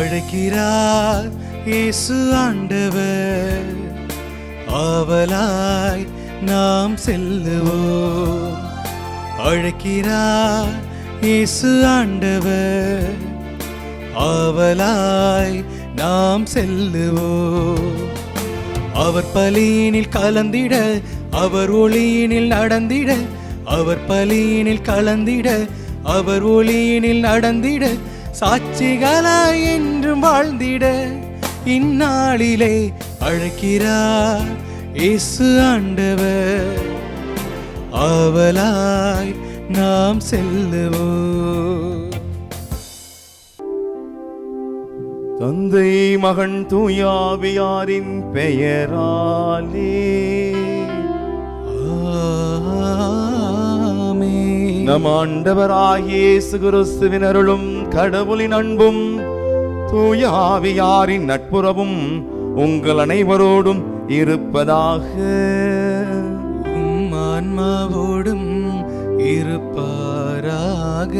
அழைக்கிறார் இயேசு ஆண்டவர், ஆவலாய் நாம் செல்லுவோம். அழைக்கிறார் இயேசு ஆண்டவர், ஆவலாய் நாம் செல்லுவோம். அவர் பலியினில் கலந்திட, அவர் ஒளியினில் நடந்திட, அவர் பலியினில் கலந்திட, அவர் ஒளியினில் நடந்திட, சாட்சிகளாய் என்றும் வாழ்ந்திட இந்நாளிலே அழைக்கிறார் இயேசு ஆண்டவர், ஆவலாய் நாம் செல்லுவோம். தந்தை மகன் தூயாவியாரின் பெயராலே ஆமென். நம் ஆண்டவராகிய இயேசு கிறிஸ்துவின் அருளும் கடவுளின் அன்பும் தூயாவியாரின் நட்புறவும் உங்கள் அனைவரோடும் இருப்பதாக. உம் ஆன்மாவோடும் இருப்பாராக.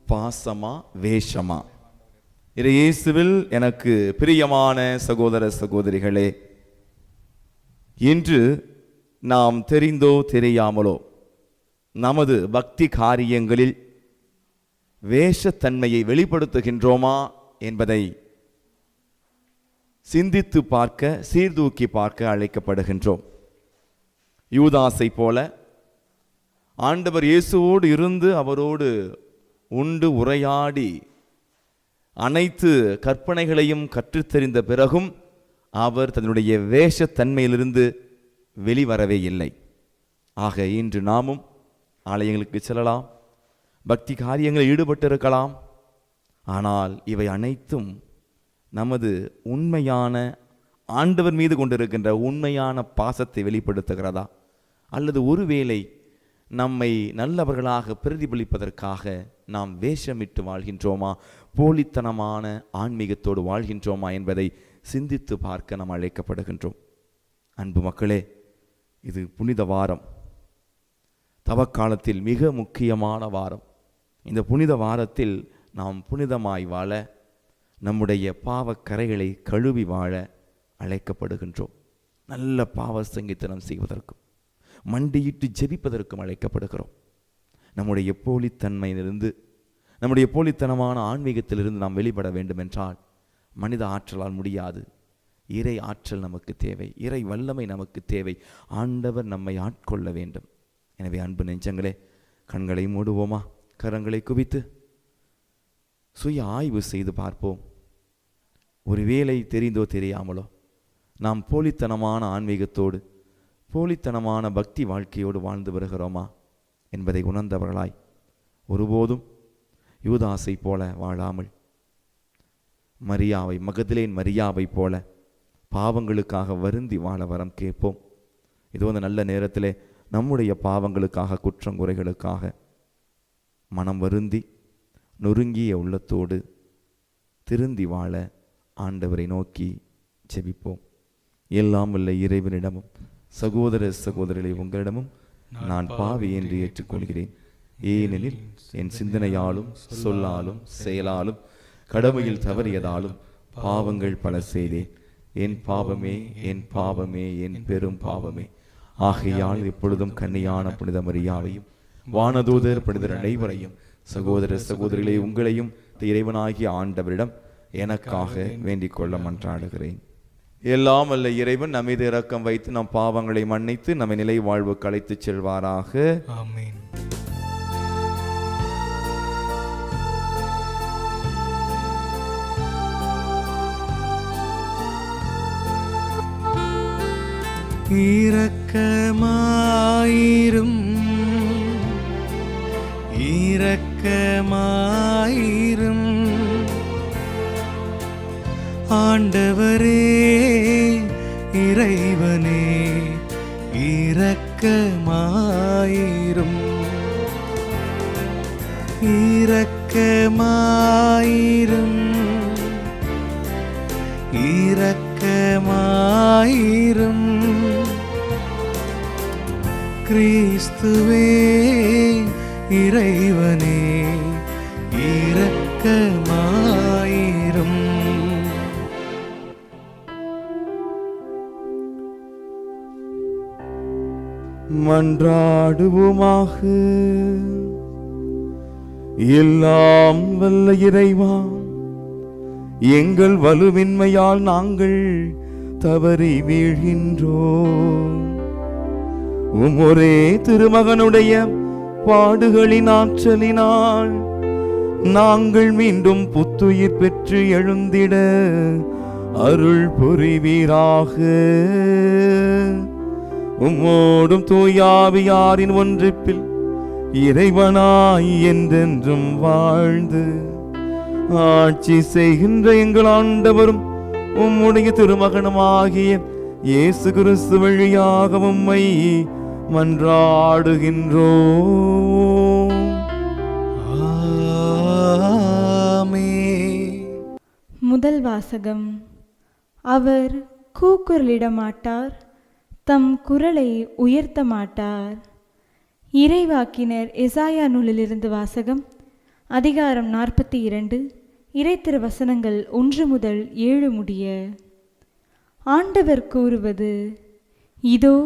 பாசமா வேஷமா? இயேசுவில் எனக்கு பிரியமான சகோதர சகோதரிகளே, இன்று நாம் தெரிந்தோ தெரியாமலோ நமது பக்தி காரியங்களில் வேஷத்தன்மையை வெளிப்படுத்துகின்றோமா என்பதை சிந்தித்து பார்க்க, சீர்தூக்கி பார்க்க அழைக்கப்படுகின்றோம். யூதாசை போல ஆண்டவர் இயேசுவோடு இருந்து அவரோடு உண்டு உரையாடி அனைத்து கற்பனைகளையும் கற்றுத்தெறிந்த பிறகும் அவர் தன்னுடைய வேஷத்தன்மையிலிருந்து வெளிவரவே இல்லை. ஆக இன்று நாமும் ஆலயங்களுக்கு செல்லலாம், பக்தி காரியங்களில் ஈடுபட்டிருக்கலாம். ஆனால் இவை அனைத்தும் நமது உண்மையான ஆண்டவர் மீது கொண்டிருக்கின்ற உண்மையான பாசத்தை வெளிப்படுத்துகிறதா, அல்லது ஒருவேளை நம்மை நல்லவர்களாக பிரதிபலிப்பதற்காக நாம் வேஷமிட்டு வாழ்கின்றோமா, போலித்தனமான ஆன்மீகத்தோடு வாழ்கின்றோமா என்பதை சிந்தித்து பார்க்க நாம் அழைக்கப்படுகின்றோம். அன்பு மக்களே, இது புனித வாரம், தவக்காலத்தில் மிக முக்கியமான வாரம். இந்த புனித வாரத்தில் நாம் புனிதமாய் வாழ, நம்முடைய பாவக்கரைகளை கழுவி வாழ அழைக்கப்படுகின்றோம். நல்ல பாவ சங்கீதனம் செய்வதற்கும் மண்டியிட்டு ஜெபிப்பதற்கும் அழைக்கப்படுகிறோம். நம்முடைய போலித்தன்மையிலிருந்து, நம்முடைய போலித்தனமான ஆன்மீகத்திலிருந்து நாம் வெளிப்பட வேண்டும் என்றால் மனித ஆற்றலால் முடியாது. இறை ஆற்றல் நமக்கு தேவை, இறை வல்லமை நமக்கு தேவை. ஆண்டவர் நம்மை ஆட்கொள்ள வேண்டும். எனவே அன்பு நெஞ்சங்களே, கண்களை மூடுவோமா, கரங்களை குவித்து சுய ஆய்வு செய்து பார்ப்போம். ஒருவேளை தெரிந்தோ தெரியாமலோ நாம் போலித்தனமான ஆன்மீகத்தோடு, போலித்தனமான பக்தி வாழ்க்கையோடு வாழ்ந்து வருகிறோமா என்பதை உணர்ந்தவர்களாய் ஒருபோதும் யூதாசை போல வாழாமல், மரியாவை, மகதலேன் மரியாவை போல பாவங்களுக்காக வருந்தி வாழ வரம் கேட்போம். இது வந்து நல்ல நேரத்திலே நம்முடைய பாவங்களுக்காக, குற்றங்குறைகளுக்காக மனம் வருந்தி நொறுங்கிய உள்ளத்தோடு திருந்தி வாழ ஆண்டவரை நோக்கி ஜெபிப்போம். எல்லாம் வல்ல இறைவனிடமும் சகோதர சகோதரிகளை உங்களிடமும் நான் பாவி என்று ஏற்றுக்கொள்கிறேன். ஏனெனில் என் சிந்தனையாலும் சொல்லாலும் செயலாலும் கடமையில் தவறியதாலும் பாவங்கள் பல செய்தேன். என் பாவமே, என் பாவமே, என் பெரும் பாவமே. ஆகையால் எப்பொழுதும் கன்னியான புனித மரியாவையும் வானதூதர் புனிதர் அனைவரையும் சகோதர சகோதரிகளை உங்களையும் இறைவனாகிய ஆண்டவரிடம் எனக்காக வேண்டிக் கொள்ள மன்றாடுகிறேன். எல்லாம் வல்ல இறைவன் நம்மீது இரக்கம் வைத்து நம் பாவங்களை மன்னித்து நம்மை நிலை வாழ்வுக்கு அழைத்துச் செல்வாராக. ஆமென். இரக்கமாயிரும், இரக்கமாயிரும் ஆண்டவரே, இறைவனே, இரக்கமாயிரும், இரக்கமாயிரும், இரக்கமாயிரும் கிறிஸ்துவே, இறைவனே, இரக்கமாயிரும். மன்றாடுவோமாக. எல்லாம் வல்ல இறைவா, எங்கள் வலுவின்மையால் நாங்கள் தவறி வீழ்கின்றோம். ஒரே திருமகனுடைய பாடுகளின் ஆற்றலினால் நாங்கள் மீண்டும் புத்துயிர் பெற்று எழுந்திட அருள் புரிவீராக. உம்மோடும் தூயாவியாரின் ஒன்றிப்பில் இறைவனாய் என்றென்றும் வாழ்ந்து ஆட்சி செய்கின்ற எங்கள் ஆண்டவரும் உம்முடைய திருமகனுமாகிய இயேசு கிறிஸ்து வழியாக உம்மை மன்றாடுகின்றோம். ஆமென். முதல் வாசகம். அவர் கூக்குரலிட மாட்டார், தம் குரலை உயர்த்த மாட்டார். இறைவாக்கினர் எசாயா நூலிலிருந்து வாசகம். அதிகாரம் 42, இறைத்திரு வசனங்கள் 1 முதல் 7 முடிய. ஆண்டவர் கூறுவது: இதோ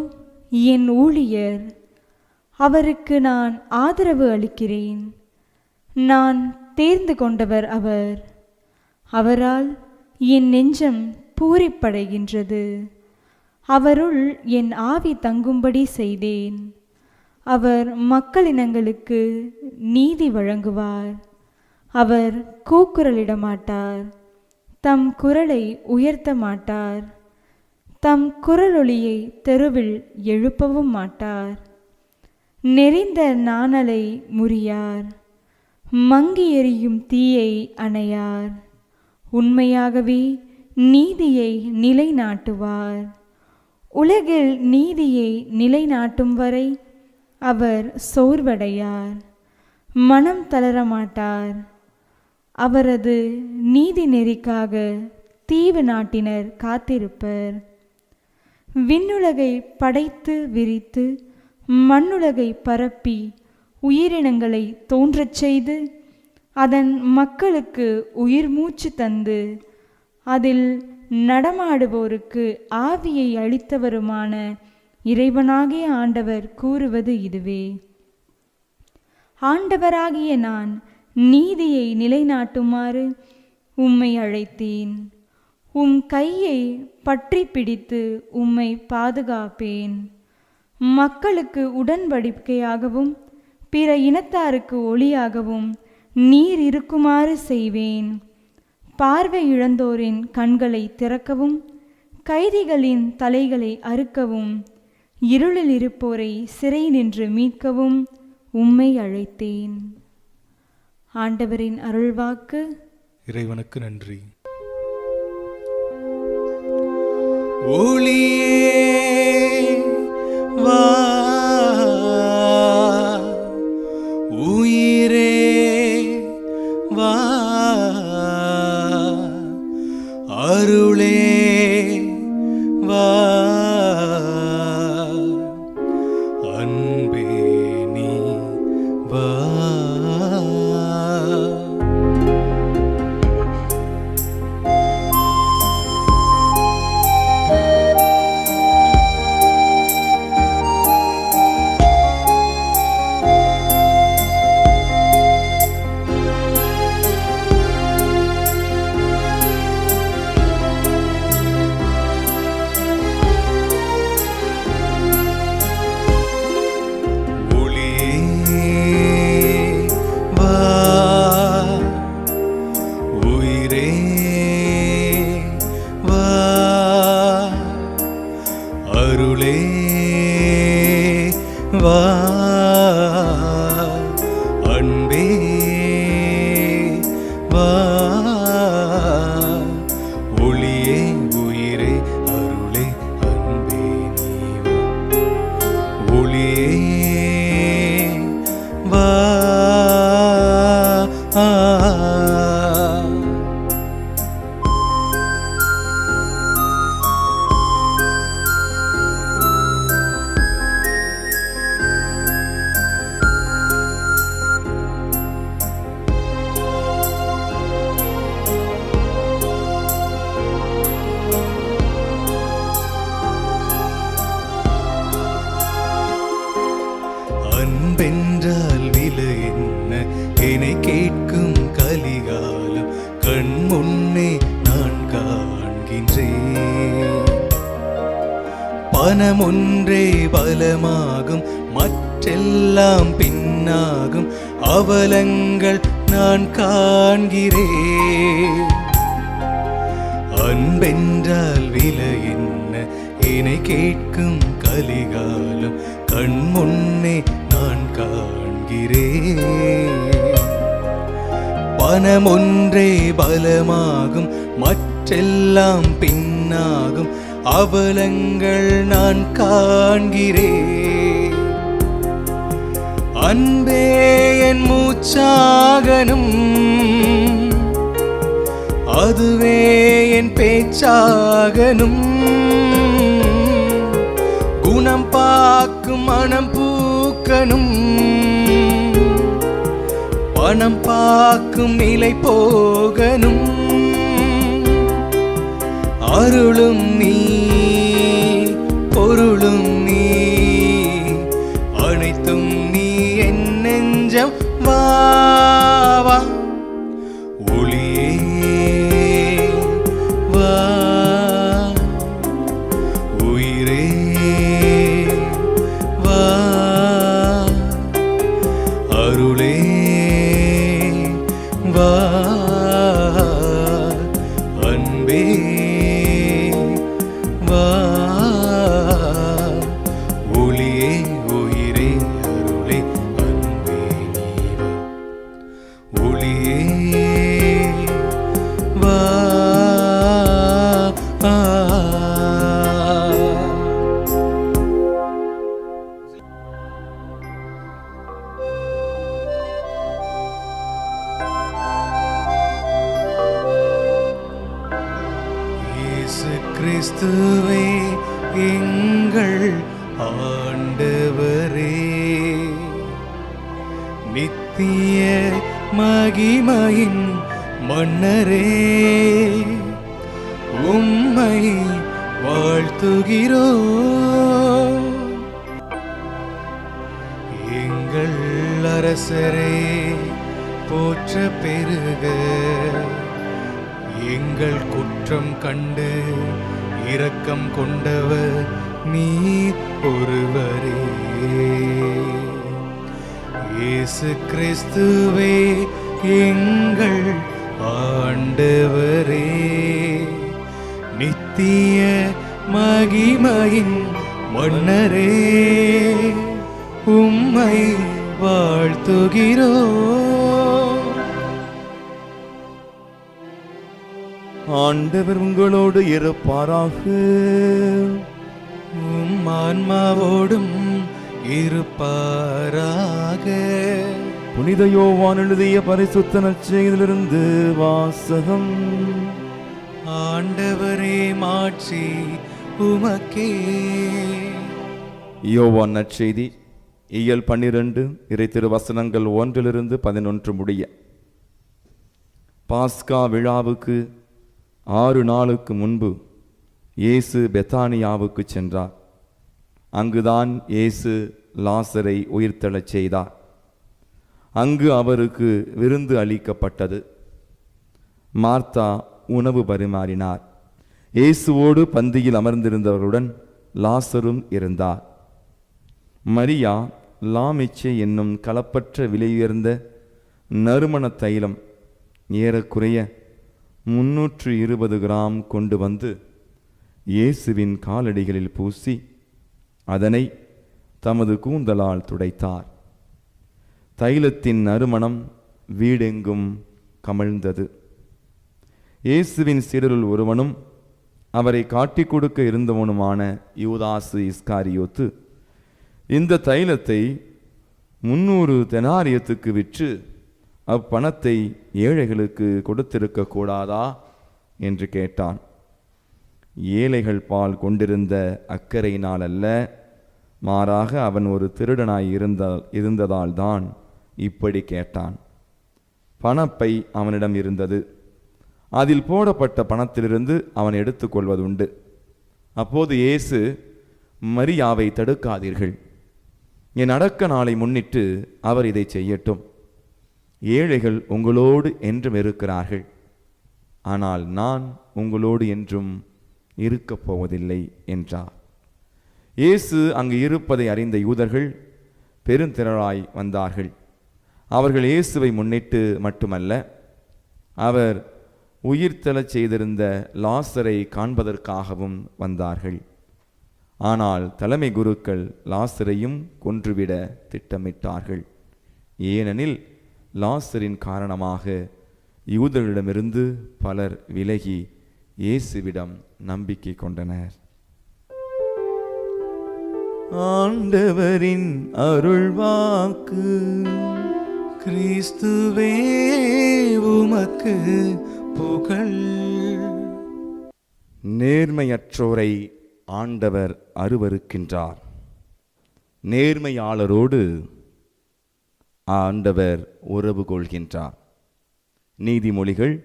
என் ஊழியர், அவருக்கு நான் ஆதரவு அளிக்கிறேன். நான் தேர்ந்து கொண்டவர் அவர். அவரால் என் நெஞ்சம் பூரிப்படைகின்றது. அவருள் என் ஆவி தங்கும்படி செய்தேன். அவர் மக்களினங்களுக்கு நீதி வழங்குவார். அவர் கூக்குரலிட மாட்டார், தம் குரலை உயர்த்த மாட்டார். தம் குரலொலியை தெருவில் எழுப்பவும் மாட்டார். நெறிந்த நாணலை முறியார், மங்கி எரியும் தீயை அணையார். உண்மையாகவே நீதியை நிலைநாட்டுவார். உலகில் நீதியை நிலைநாட்டும் வரை அவர் சோர்வடையார், மனம் தளரமாட்டார். அவரது நீதி நெறிக்காக தீவு நாட்டினர் காத்திருப்பர். விண்ணுலகை படைத்து விரித்து மண்ணுலகை பரப்பி உயிரினங்களை தோன்றச் செய்து அதன் மக்களுக்கு உயிர் மூச்சு தந்து அதில் நடமாடுவோருக்கு ஆவியை அளித்தவருமான இறைவனாகிய ஆண்டவர் கூறுவது இதுவே: ஆண்டவராகிய நான் நீதியை நிலைநாட்டுமாறு உம்மை அழைத்தேன். உம் கையை பற்றி பிடித்து உம்மை பாதுகாப்பேன். மக்களுக்கு உடன்படிக்கையாகவும் பிற இனத்தாருக்கு ஒளியாகவும் நீர் இருக்குமாறு செய்வேன். பார்வை இழந்தோரின் கண்களை திறக்கவும், கைதிகளின் தலைகளை அறுக்கவும், இருளில் இருப்போரை சிறை நின்று மீட்கவும் உம்மை அழைத்தேன். ஆண்டவரின் அருள்வாக்கு. இறைவனுக்கு நன்றி. ஒளியே வா, உயிரே வா, அருளே வா, அன்பே நீ வா. அன்பென்றால் விலை என்ன என்னை கேட்கும் கலிகாலம் கண் முன்னே நான் காண்கின்றேன். பணம் ஒன்றே பலமாகும், மற்றெல்லாம் பின்னாகும், அவலங்கள் நான் காண்கிறேன். அன்பென்றால் விலை என்ன என்னை கேட்கும் கலிகாலம் கண் முன்னே நான் காண்கிறேன். பணம் ஒன்றே பலமாகும், மற்றெல்லாம் பின்னாகும், அவலங்கள் நான் காண்கிறேன். அன்பே என் மூச்சாகனும், அதுவே என் பேச்சாகனும், குணம் பார்க்கும் மனம் பூக்கனும், பணம் பார்க்கும் நிலை போகனும். அருளும் நீ பொருளும் நீ அனைத்தும் நீ என் நெஞ்சம் வா வா. ஒளியே வா, உயிரே வா, அருளே வா, அன்பே வா, ஒளியே உயிரே அருளே அன்பே நீ வா. ஒளியே வா. இயேசு கிறிஸ்துவே எங்கள் ஆண்டவரே, நித்திய மகிமையின் மன்னரே, உம்மை வாழ்த்துகிறோம். எங்கள் அரசரே போற்ற பெருக, எங்கள் குற்றம் கண்டு இரக்கம் கொண்டவர் நீர் ஒருவரே. இயேசு கிறிஸ்துவே எங்கள் ஆண்டவரே, நித்திய மகிமையின் மன்னரே, உம்மை வாழ்த்துகிறோம். ஆண்டவர் உங்களோடு இருப்பாராக. உம் ஆன்மாவோடும் இருப்பாராக. புனித யோவான் எழுதிய பரிசுத்த நற்செய்தியிலிருந்து வாசகம். ஆண்டவரே மாட்சி உமக்கே. யோவான் நற்செய்தி இயல் 12 இறை திருவசனங்கள் 1-11 முடிய. பாஸ்கா விழாவுக்கு 6 நாளுக்கு முன்பு இயேசு பெத்தானியாவுக்கு சென்றார். அங்குதான் இயேசு லாசரை உயிர்த்தெழச் செய்தார். அங்கு அவருக்கு விருந்து அளிக்கப்பட்டது. மார்த்தா உணவு பரிமாறினார். இயேசுவோடு பந்தியில் அமர்ந்திருந்தவர்களுடன் லாசரும் இருந்தார். மரியா லாமிச்சை என்னும் கலப்பற்ற விலையுயர்ந்த நறுமண தைலம் ஏறக்குறைய 320 கிராம் கொண்டு வந்து இயேசுவின் காலடிகளில் பூசி அதனை தமது கூந்தலால் துடைத்தார். தைலத்தின் நறுமணம் வீடெங்கும் கமழ்ந்தது. இயேசுவின் சீடருள் ஒருவனும் அவரை காட்டிக் கொடுக்க இருந்தவனுமான யூதாசு இஸ்காரியோத்து இந்த தைலத்தை 300 தெனாரியத்துக்கு விற்று அப்பணத்தை ஏழைகளுக்கு கொடுத்திருக்க கூடாதா என்று கேட்டான். ஏழைகள் பால் கொண்டிருந்த அக்கறையினால் அல்ல, மாறாக அவன் ஒரு திருடனாய் இருந்ததால் தான் இப்படி கேட்டான். பணப்பை அவனிடம் இருந்தது. அதில் போடப்பட்ட பணத்திலிருந்து அவன் எடுத்துக்கொள்வதுண்டு. அப்போது இயேசு, மரியாவை தடுக்காதீர்கள், என் அடக்க நாளை முன்னிட்டு அவர் இதை செய்யட்டும். ஏழைகள் உங்களோடு என்றும் இருக்கிறார்கள், ஆனால் நான் உங்களோடு என்றும் இருக்கப் போவதில்லை என்றார். இயேசு அங்கு இருப்பதை அறிந்த யூதர்கள் பெருந்திரளாய் வந்தார்கள். அவர்கள் இயேசுவை முன்னிட்டு மட்டுமல்ல, அவர் உயிர்த்தெழச் செய்திருந்த லாசரை காண்பதற்காகவும் வந்தார்கள். ஆனால் தலைமை குருக்கள் லாசரையும் கொன்றுவிட திட்டமிட்டார்கள். ஏனெனில் லாசரின் காரணமாக யூதர்களிடமிருந்து பலர் விலகி இயேசுவிடம் நம்பிக்கை கொண்டனர். ஆண்டவரின் அருள்வாக்கு. கிறிஸ்துவே உமக்கு புகழ். நேர்மையற்றோரை ஆண்டவர் அருவருக்கின்றார், நேர்மையாளரோடு ஆண்டவர் உறவு கொள்கின்றார். நீதிமொழிகள்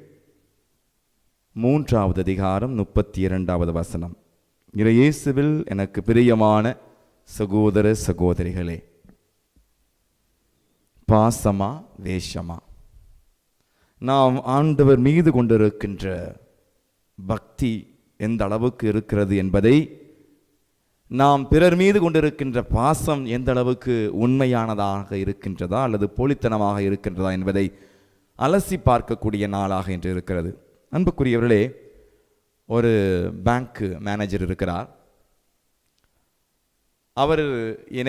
3வது அதிகாரம் 32வது வசனம். இயேசுவில் எனக்கு பிரியமான சகோதர சகோதரிகளே, பாசமா வேஷமா நாம் ஆண்டவர் மீது கொண்டிருக்கின்ற பக்தி எந்த அளவுக்கு இருக்கிறது என்பதை, நாம் பிறர் மீது கொண்டிருக்கின்ற பாசம் எந்த அளவுக்கு உண்மையானதாக இருக்கின்றதா அல்லது போலித்தனமாக இருக்கின்றதா என்பதை அலசி பார்க்கக்கூடிய நாளாக இன்று இருக்கிறது. அன்புக்குரியவர்களே, ஒரு பேங்க் மேனேஜர் இருக்கிறார். அவர்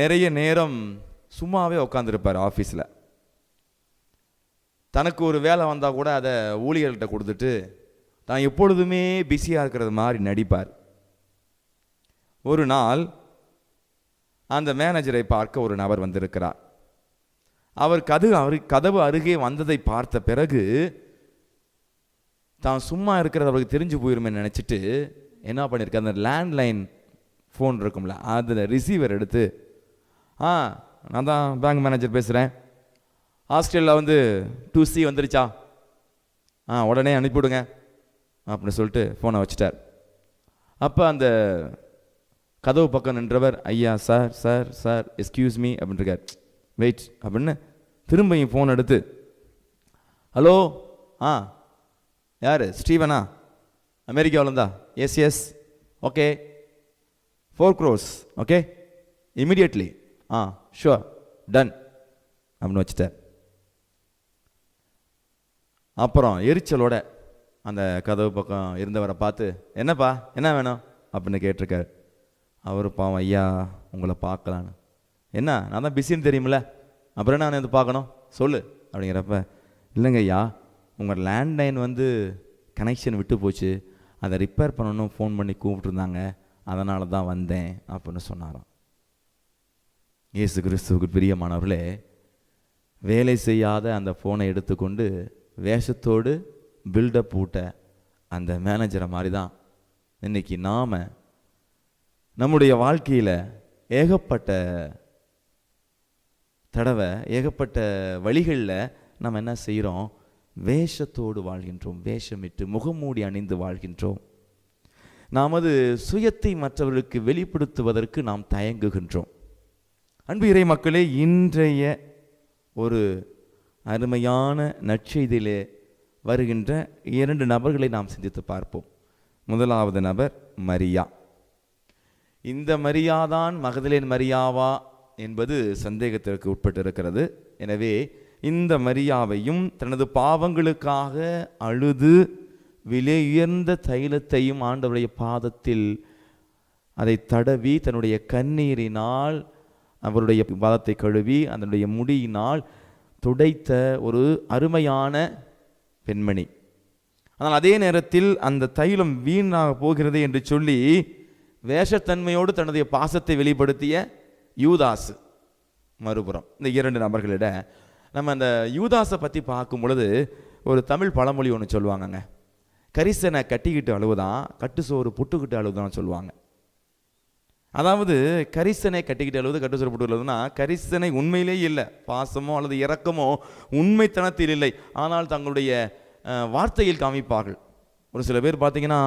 நிறைய நேரம் சும்மாவே உட்காந்துருப்பார் ஆஃபீஸில். தனக்கு ஒரு வேலை வந்தால் கூட அதை ஊழியர்கிட்ட கொடுத்துட்டு தான் எப்பொழுதுமே பிஸியாக இருக்கிறது மாதிரி நடிப்பார். ஒரு நாள் அந்த மேனேஜரை பார்க்க ஒரு நபர் வந்திருக்கிறார். அவர் கதவு அருகே வந்ததை பார்த்த பிறகு தான் சும்மா இருக்கிறது அவருக்கு தெரிஞ்சு போயிருமே நினச்சிட்டு என்ன பண்ணியிருக்க, அந்த லேண்ட்லைன் ஃபோன் இருக்கும்ல, அதில் ரிசீவர் எடுத்து, நான் தான் பேங்க் மேனேஜர் பேசுகிறேன், ஹாஸ்டலில் 2C வந்துருச்சா, உடனே அனுப்பிவிடுங்க அப்படின்னு சொல்லிட்டு ஃபோனை வச்சுட்டார். அப்போ அந்த கதவு பக்கம் நின்றவர், ஐயா sir sir sir excuse me அப்படின்னு இருக்கார். வெயிட் அப்படின்னு திரும்பியும் ஃபோன் எடுத்து, ஹலோ, யார், ஸ்டீவனா, அமெரிக்காவிலருந்தா, yes yes, okay, 4 crores, okay, immediately, sure, done அப்படின்னு வச்சுட்டார். அப்புறம் எரிச்சலோட அந்த கதவு பக்கம் இருந்தவரை பார்த்து, என்னப்பா என்ன வேணும் அப்படின்னு கேட்டிருக்கார். அவர் பாவம், ஐயா உங்களை பார்க்கலான்னு. என்ன, நான் தான் பிஸின்னு தெரியுமில்ல, அப்புறம் நான் பார்க்கணும் சொல்லு அப்படிங்கிறப்ப, இல்லைங்க ஐயா, உங்கள் லேண்ட்லைன் கனெக்ஷன் விட்டு போச்சு, அதை ரிப்பேர் பண்ணணும் ஃபோன் பண்ணி கூப்பிட்டுருந்தாங்க, அதனால தான் வந்தேன் அப்படின்னு சொன்னாராம். இயேசு கிறிஸ்துவுக்கு பிரியமானவர்களே, வேலை செய்யாத அந்த ஃபோனை எடுத்துக்கொண்டு வேஷத்தோடு பில்டப் ஊட்ட அந்த மேனேஜரை மாதிரி தான் இன்னைக்கு நாம் நம்முடைய வாழ்க்கையில் ஏகப்பட்ட தடவை ஏகப்பட்ட வழிகளில் நம்ம என்ன செய்கிறோம், வேஷத்தோடு வாழ்கின்றோம், வேஷமிட்டு முகமூடி அணிந்து வாழ்கின்றோம். நமது சுயத்தை மற்றவர்களுக்கு வெளிப்படுத்துவதற்கு நாம் தயங்குகின்றோம். அன்பு இறை மக்களே, இன்றைய ஒரு அருமையான நற்செய்தியிலே வருகின்ற 2 நபர்களை நாம் சிந்தித்து பார்ப்போம். முதலாவது நபர் மரியா. இந்த மரியாதான் மகதலேன் மரியாவா என்பது சந்தேகத்திற்கு உட்பட்டிருக்கிறது. எனவே இந்த மரியாவையும் தனது பாவங்களுக்காக அழுது விலை உயர்ந்த தைலத்தையும் ஆண்டவருடைய பாதத்தில் அதை தடவி தன்னுடைய கண்ணீரினால் அவருடைய பாதத்தை கழுவி அதனுடைய முடியினால் துடைத்த ஒரு அருமையான பெண்மணி. ஆனால் அதே நேரத்தில் அந்த தைலம் வீணாக போகிறது என்று சொல்லி வேஷத்தன்மையோடு தன்னுடைய பாசத்தை வெளிப்படுத்திய யூதாசு மறுபுறம். இந்த 2 நபர்களிட நம்ம அந்த யூதாஸை பற்றி பார்க்கும் பொழுது ஒரு தமிழ் பழமொழி ஒன்று சொல்லுவாங்கங்க, கரிசனை கட்டிக்கிட்டு அழுவுதான், கட்டு சோறு புட்டுக்கிட்டு அழுவுதான் சொல்லுவாங்க. அதாவது கரிசனை கட்டிக்கிட்டு அழுவது, கட்டு சோறு புட்டு அழுவுதுன்னா கரிசனை உண்மையிலேயே இல்லை, பாசமோ அல்லது இரக்கமோ உண்மைத்தனத்தில் இல்லை, ஆனால் தங்களுடைய வார்த்தையில் காமிப்பார்கள். ஒரு சில பேர் பார்த்தீங்கன்னா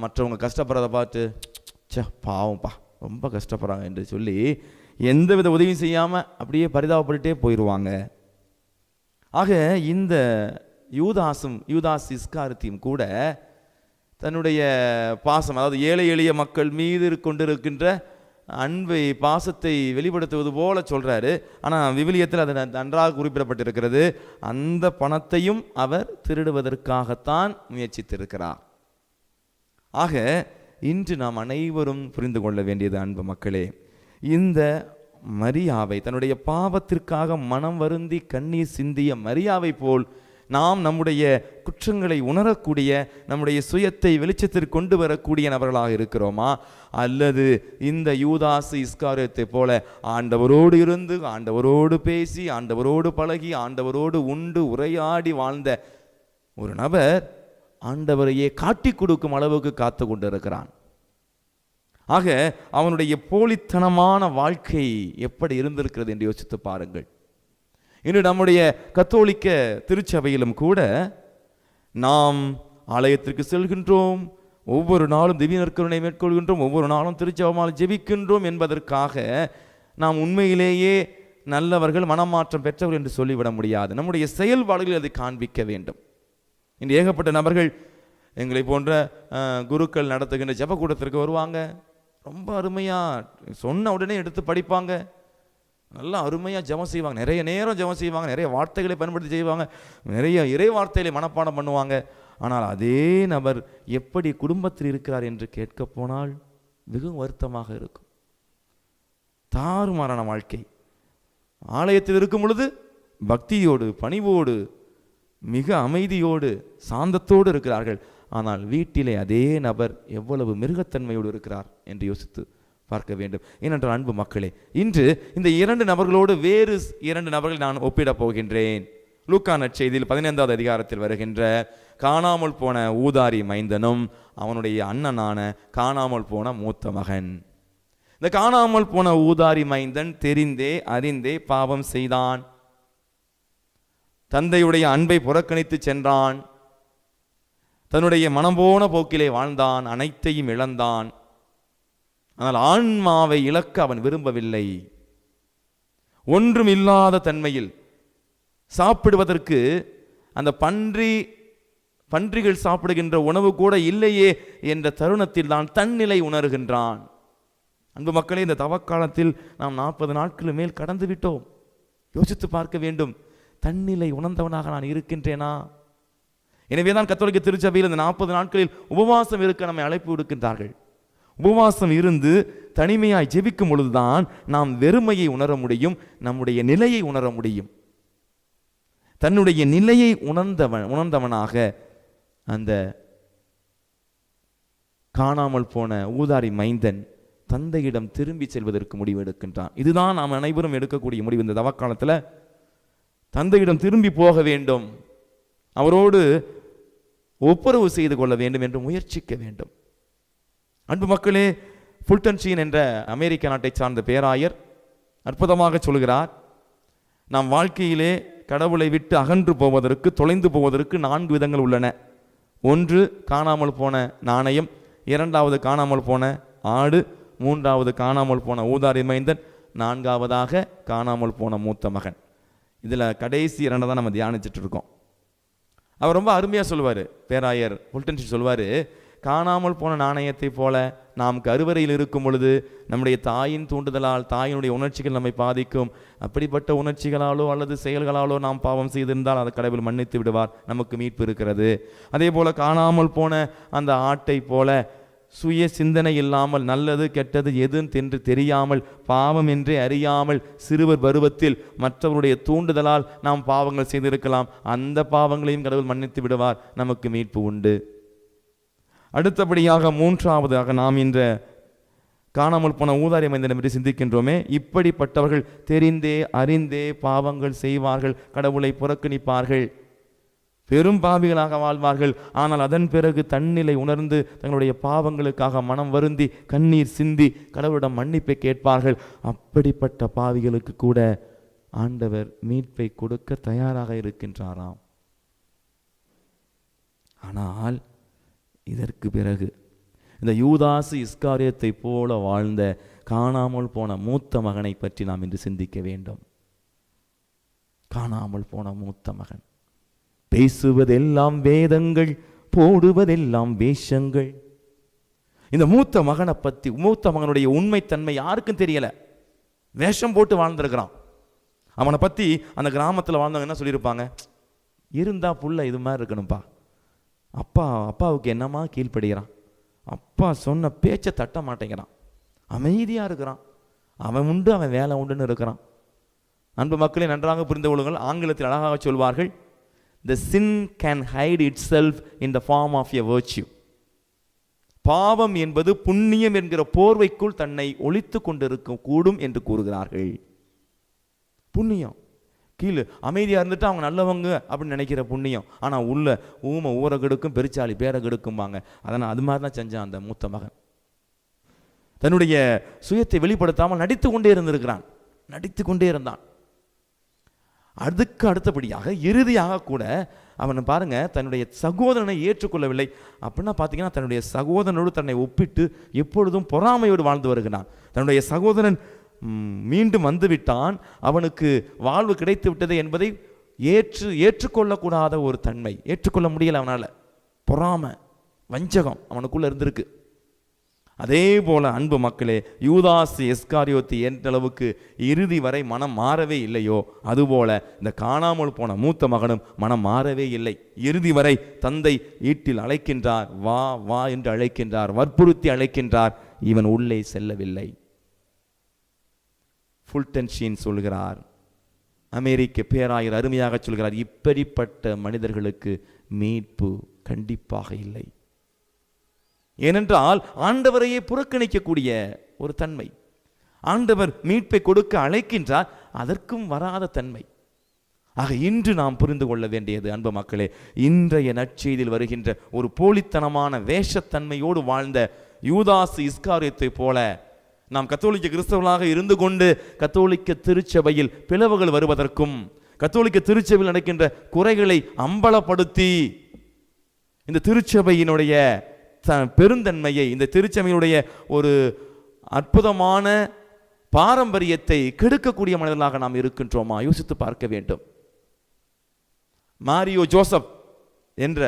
மற்றவங்க கஷ்டப்படுறதை பார்த்து, சே பாவம்ப்பா ரொம்ப கஷ்டப்படுறாங்க என்று சொல்லி எந்தவித உதவியும் செய்யாமல் அப்படியே பரிதாபப்பட்டுட்டே போயிடுவாங்க. ஆக இந்த யூதாஸ் இஸ்காரியோத்தியும் கூட தன்னுடைய பாசம், அதாவது ஏழை எளிய மக்கள் மீது கொண்டிருக்கின்ற அன்பை, பாசத்தை வெளிப்படுத்துவது போல சொல்றாரு. ஆனால் விவிலியத்தில் அது நன்றாக குறிப்பிடப்பட்டிருக்கிறது. அந்த பணத்தையும் அவர் திருடுவதற்காகத்தான் முயற்சித்திருக்கிறார். ஆக இன்று நாம் அனைவரும் புரிந்து கொள்ள வேண்டியது, அன்பு மக்களே, இந்த மரியாவை, தன்னுடைய பாவத்திற்காக மனம் வருந்தி கண்ணீர் சிந்திய மரியாவை போல் நாம் நம்முடைய குற்றங்களை உணரக்கூடிய, நம்முடைய சுயத்தை வெளிச்சத்திற்கு கொண்டு வரக்கூடிய நபர்களாக இருக்கிறோமா? அல்லது இந்த யூதாஸ் இஸ்காரியோத்தை போல ஆண்டவரோடு இருந்து, ஆண்டவரோடு பேசி, ஆண்டவரோடு பழகி, ஆண்டவரோடு உண்டு உரையாடி வாழ்ந்த ஒரு நபர் ஆண்டவரையே காட்டி கொடுக்கும் அளவுக்கு காத்து கொண்டிருக்கிறான். ஆக அவனுடைய போலித்தனமான வாழ்க்கை எப்படி இருந்திருக்கிறது என்று யோசித்து பாருங்கள். இன்று நம்முடைய கத்தோலிக்க திருச்சபையிலும் கூட நாம் ஆலயத்திற்கு செல்கின்றோம், ஒவ்வொரு நாளும் திவ்ய நற்கருணை மேற்கொள்கின்றோம், ஒவ்வொரு நாளும் திருச்சபையால் ஜெபிக்கின்றோம் என்பதற்காக நாம் உண்மையிலேயே நல்லவர்கள், மனமாற்றம் பெற்றவர்கள் என்று சொல்லிவிட முடியாது. நம்முடைய செயல்பாடுகளில் அதை காண்பிக்க வேண்டும். இன்று ஏகப்பட்ட நபர்கள் எங்களை போன்ற குருக்கள் நடத்துகின்ற ஜெபக்கூடத்திற்கு வருவாங்க, ரொம்ப அருமையாக சொன்ன உடனே எடுத்து படிப்பாங்க, நல்லா அருமையாக ஜெபம் செய்வாங்க, நிறைய நேரம் ஜெபம் செய்வாங்க, நிறைய வார்த்தைகளை பயன்படுத்தி செய்வாங்க, நிறைய இறை வார்த்தைகளை மனப்பாடம் பண்ணுவாங்க. ஆனால் அதே நபர் எப்படி குடும்பத்தில் இருக்கிறார் என்று கேட்க போனால் மிகவும் வருத்தமாக இருக்கும். தாறுமாறான வாழ்க்கை. ஆலயத்தில் இருக்கும் பொழுது பக்தியோடு, பணிவோடு, மிக அமைதியோடு, சாந்தத்தோடு இருக்கிறார்கள். ஆனால் வீட்டிலே அதே நபர் எவ்வளவு மிருகத்தன்மையோடு இருக்கிறார் என்று யோசித்து பார்க்க வேண்டும். ஏனென்றால் அன்பு மக்களே, இன்று இந்த 2 நபர்களோடு வேறு 2 நபர்கள் நான் ஒப்பிடப் போகின்றேன். லூக்கா நற்செய்தியில் 15வது அதிகாரத்தில் வருகின்ற காணாமல் போன ஊதாரி மைந்தனும் அவனுடைய அண்ணனான காணாமல் போன மூத்த மகன். இந்த காணாமல் போன ஊதாரி மைந்தன் தெரிந்தே அறிந்தே பாவம் செய்தான். தந்தையுடைய அன்பை புறக்கணித்து சென்றான். தன்னுடைய மனம் போன போக்கிலே வாழ்ந்தான், அனைத்தையும் இழந்தான். ஆனால் ஆன்மாவை இழக்க அவன் விரும்பவில்லை. ஒன்றும் இல்லாத தன்மையில் சாப்பிடுவதற்கு அந்த பன்றிகள் சாப்பிடுகின்ற உணவு கூட இல்லையே என்ற தருணத்தில் தான் தன்னிலை உணர்கின்றான். அன்பு மக்களே, இந்த தவக்காலத்தில் நாம் 40 நாட்கள் மேல் கடந்து விட்டோம். யோசித்து பார்க்க வேண்டும், தன்னிலை உணர்ந்தவனாக நான் இருக்கின்றேனா? எனவேதான் கத்தோலிக்க திருச்சபையில் இந்த 40 நாட்களில் உபவாசம் இருக்க நம்மை அழைப்பு விடுக்கின்றார்கள். உபவாசம் இருந்து தனிமையாய் ஜெபிக்கும் பொழுதுதான் நாம் வெறுமையை உணர முடியும், நம்முடைய நிலையை உணர முடியும். தன்னுடைய நிலையை உணர்ந்தவனாக அந்த காணாமல் போன ஊதாரி மைந்தன் தந்தையிடம் திரும்பி செல்வதற்கு முடிவு எடுக்கின்றான். இதுதான் நாம் அனைவரும் எடுக்கக்கூடிய முடிவு. இந்த தவக்காலத்தில் தந்தையிடம் திரும்பி போக வேண்டும், அவரோடு ஒப்புரவு செய்து கொள்ள வேண்டும் என்று முயற்சிக்க வேண்டும். அன்பு மக்களே, ஃபுல்டன் ஷீன் என்ற அமெரிக்க நாட்டை சார்ந்த பேராயர் அற்புதமாக சொல்கிறார், நாம் வாழ்க்கையிலே கடவுளை விட்டு அகன்று போவதற்கு, தொலைந்து போவதற்கு 4 விதங்கள் உள்ளன. 1 காணாமல் போன நாணயம், 2வது காணாமல் போன ஆடு, 3வது காணாமல் போன ஊதாரி மைந்தன், 4வதாக காணாமல் போன மூத்த மகன். இதில் கடைசி 2 தான் நம்ம தியானிச்சுட்டு இருக்கோம். அவர் ரொம்ப அருமையாக சொல்லுவார், பேராயர் ஃபுல்டன் ஷீன் சொல்வார், காணாமல் போன நாணயத்தை போல நாம் கருவறையில் இருக்கும் பொழுது நம்முடைய தாயின் தூண்டுதலால் தாயினுடைய உணர்ச்சிகள் நம்மை பாதிக்கும். அப்படிப்பட்ட உணர்ச்சிகளாலோ அல்லது செயல்களாலோ நாம் பாவம் செய்திருந்தால் அதை கடவுள் மன்னித்து விடுவார், நமக்கு மீட்பு இருக்கிறது. அதே போல காணாமல் போன அந்த ஆட்டை போல சுய சிந்தனை இல்லாமல், நல்லது கெட்டது எதுன்னு தெரியாமல், பாவம் என்றே அறியாமல் சிறுவர் பருவத்தில் மற்றவருடைய தூண்டுதலால் நாம் பாவங்கள் செய்திருக்கலாம். அந்த பாவங்களையும் கடவுள் மன்னித்து விடுவார், நமக்கு மீட்பு உண்டு. அடுத்தபடியாக 3வதாக நாம் இந்த காணாமல் போன ஊதாரி மைந்தனை பற்றி சிந்திக்கின்றோமே. இப்படிப்பட்டவர்கள் தெரிந்தே அறிந்தே பாவங்கள் செய்வார்கள், கடவுளை புறக்கணிப்பார்கள், பெரும் பாவிகளாக வாழ்வார்கள். ஆனால் அதன் பிறகு தன்னிலை உணர்ந்து தங்களுடைய பாவங்களுக்காக மனம் வருந்தி கண்ணீர் சிந்தி கடவுளிடம் மன்னிப்பை கேட்பார்கள். அப்படிப்பட்ட பாவிகளுக்கு கூட ஆண்டவர் மீட்பை கொடுக்க தயாராக இருக்கின்றாராம். ஆனால் இதற்கு பிறகு இந்த யூதாசு இஸ்காரியத்தை போல வாழ்ந்த காணாமல் போன மூத்த மகனை பற்றி நாம் இன்று சிந்திக்க வேண்டும். காணாமல் போன மூத்த மகன். பேசுவதெல்லாம் வேதங்கள், போடுவதெல்லாம் வேஷங்கள். இந்த மூத்த மகனை பற்றி, மூத்த மகனுடைய உண்மைத்தன்மை யாருக்கும் தெரியல. வேஷம் போட்டு வாழ்ந்திருக்கிறான். அவனை பற்றி அந்த கிராமத்தில் வாழ்ந்தவங்க என்ன சொல்லியிருப்பாங்க? இருந்தா புள்ள இது மாதிரி இருக்கணும்ப்பா. அப்பாவுக்கு என்னமா கீழ்ப்படுகிறான், அப்பா சொன்ன பேச்சை தட்ட மாட்டேங்கிறான், அமைதியாக இருக்கிறான், அவன் உண்டு அவன் வேலை உண்டுன்னு இருக்கிறான். அன்பு மக்களை நன்றாக புரிந்து கொள்ளுங்கள். ஆங்கிலத்தில் அழகாக சொல்வார்கள், the sin can hide itself in the form of a virtue. பாவம் என்பது புண்ணியம் என்கிற போர்வைக்குள் தன்னை ஒளித்து கொண்டிருக்க கூடும் என்று கூறுகிறார்கள். புண்ணியம் கீழே அமைதியாக இருந்துட்டு அவங்க நல்லவங்க அப்படின்னு நினைக்கிற புண்ணியம், ஆனால் உள்ள ஊமை ஊரை கெடுக்கும், பெருச்சாளி பேரை கெடுக்கும்பாங்க. அதனால் அது மாதிரி தான் செஞ்சான் அந்த மூத்த மகன். தன்னுடைய சுயத்தை வெளிப்படுத்தாமல் நடித்து கொண்டே இருந்திருக்கிறான், நடித்து கொண்டே இருந்தான். அதுக்கு அடுத்தபடியாக இறுதியாக கூட அவன் பாருங்க, தன்னுடைய சகோதரனை ஏற்றுக்கொள்ளவில்லை. அப்படின்னா பார்த்தீங்கன்னா தன்னுடைய சகோதரனோடு தன்னை ஒப்பிட்டு எப்பொழுதும் பொறாமையோடு வாழ்ந்து வருகிறான். தன்னுடைய சகோதரன் மீண்டும் வந்துவிட்டான், அவனுக்கு வாழ்வு கிடைத்து விட்டது என்பதை ஏற்றுக்கொள்ளக்கூடாத ஒரு தன்மை, ஏற்றுக்கொள்ள முடியல அவனால். பொறாமை, வஞ்சகம் அவனுக்குள்ள இருந்திருக்கு. அதே போல அன்பு மக்களே, யூதாசு இஸ்காரியோத்து எந்த அளவுக்கு இறுதி வரை மனம் மாறவே இல்லையோ, அதுபோல இந்த காணாமல் போன மூத்த மகனும் மனம் மாறவே இல்லை. இறுதி வரை தந்தை வீட்டில் அழைக்கின்றார், வா வா என்று அழைக்கின்றார், வற்புறுத்தி அழைக்கின்றார், இவன் உள்ளே செல்லவில்லை. ஃபுல்டன் ஷீன் சொல்கிறார், அமெரிக்க பேராயர் அருமையாக சொல்கிறார், இப்படிப்பட்ட மனிதர்களுக்கு மீட்பு கண்டிப்பாக இல்லை. ஏனென்றால் ஆண்டவரையே புறக்கணிக்கக்கூடிய ஒரு தன்மை. ஆண்டவர் மீட்பை கொடுக்க அழைக்கின்றார், அதற்கும் வராத தன்மை. ஆக இன்று நாம் புரிந்து கொள்ள வேண்டியது அன்பு மக்களே, இன்றைய நற்செய்தியில் வருகின்ற ஒரு போலித்தனமான வேஷத்தன்மையோடு வாழ்ந்த யூதாசு இஸ்காரியத்தை போல நாம் கத்தோலிக்க கிறிஸ்தவர்களாக இருந்து கொண்டு கத்தோலிக்க திருச்சபையில் பிளவுகள் வருவதற்கும், கத்தோலிக்க திருச்சபையில் நடக்கின்ற குறைகளை அம்பலப்படுத்தி இந்த திருச்சபையினுடைய பெருந்தன்மையை, இந்த திருச்சபையினுடைய ஒரு அற்புதமான பாரம்பரியத்தை கெடுக்கக்கூடிய மனிதர்களாக நாம் இருக்கின்றோமா? யோசித்து பார்க்க வேண்டும். மாரியோ ஜோசப் என்ற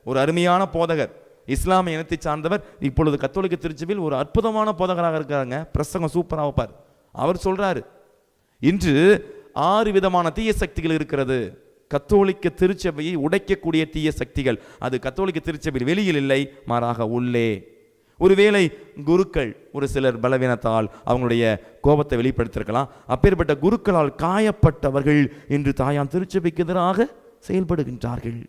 ஒரு அருமையான போதகர், இஸ்லாமிய இனத்தை சார்ந்தவர், இப்பொழுது கத்தோலிக்க திருச்சபையில் ஒரு அற்புதமான போதகராக இருக்காங்க. பிரசங்கம் சூப்பராக வைப்பார். அவர் சொல்றாரு, இன்று 6 விதமான தீய சக்திகள் இருக்கிறது. கத்தோலிக்க திருச்சபையை உடைக்கக்கூடிய தீய சக்திகள். அது கத்தோலிக்க திருச்சபையில் வெளியில் இல்லை, மாறாக உள்ளே. ஒருவேளை குருக்கள் ஒரு சிலர் பலவீனத்தால் அவங்களுடைய கோபத்தை வெளிப்படுத்திருக்கலாம். அப்பேற்பட்ட குருக்களால் காயப்பட்டவர்கள் இன்று தாயான் திருச்சபைக்கு எதிராக செயல்படுகின்றார்கள்.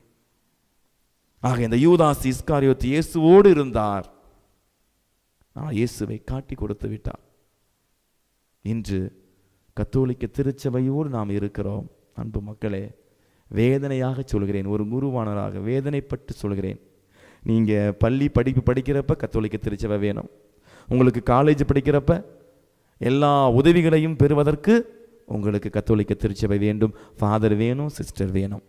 ஆக இந்த யூதாஸ் இஸ்காரியோத்து இயேசுவோடு இருந்தார், ஆனால் இயேசுவை காட்டி கொடுத்து விட்டார். இன்று கத்தோலிக்க திருச்சபையோடு நாம் இருக்கிறோம். அன்பு மக்களே, வேதனையாக சொல்கிறேன், ஒரு குருவானராக வேதனைப்பட்டு சொல்கிறேன். நீங்கள் பள்ளி படிப்பு படிக்கிறப்ப கத்தோலிக்க திருச்சபை வேணும். உங்களுக்கு காலேஜ் படிக்கிறப்ப எல்லா உதவிகளையும் பெறுவதற்கு உங்களுக்கு கத்தோலிக்க திருச்சபை வேண்டும், ஃபாதர் வேணும், சிஸ்டர் வேணும்.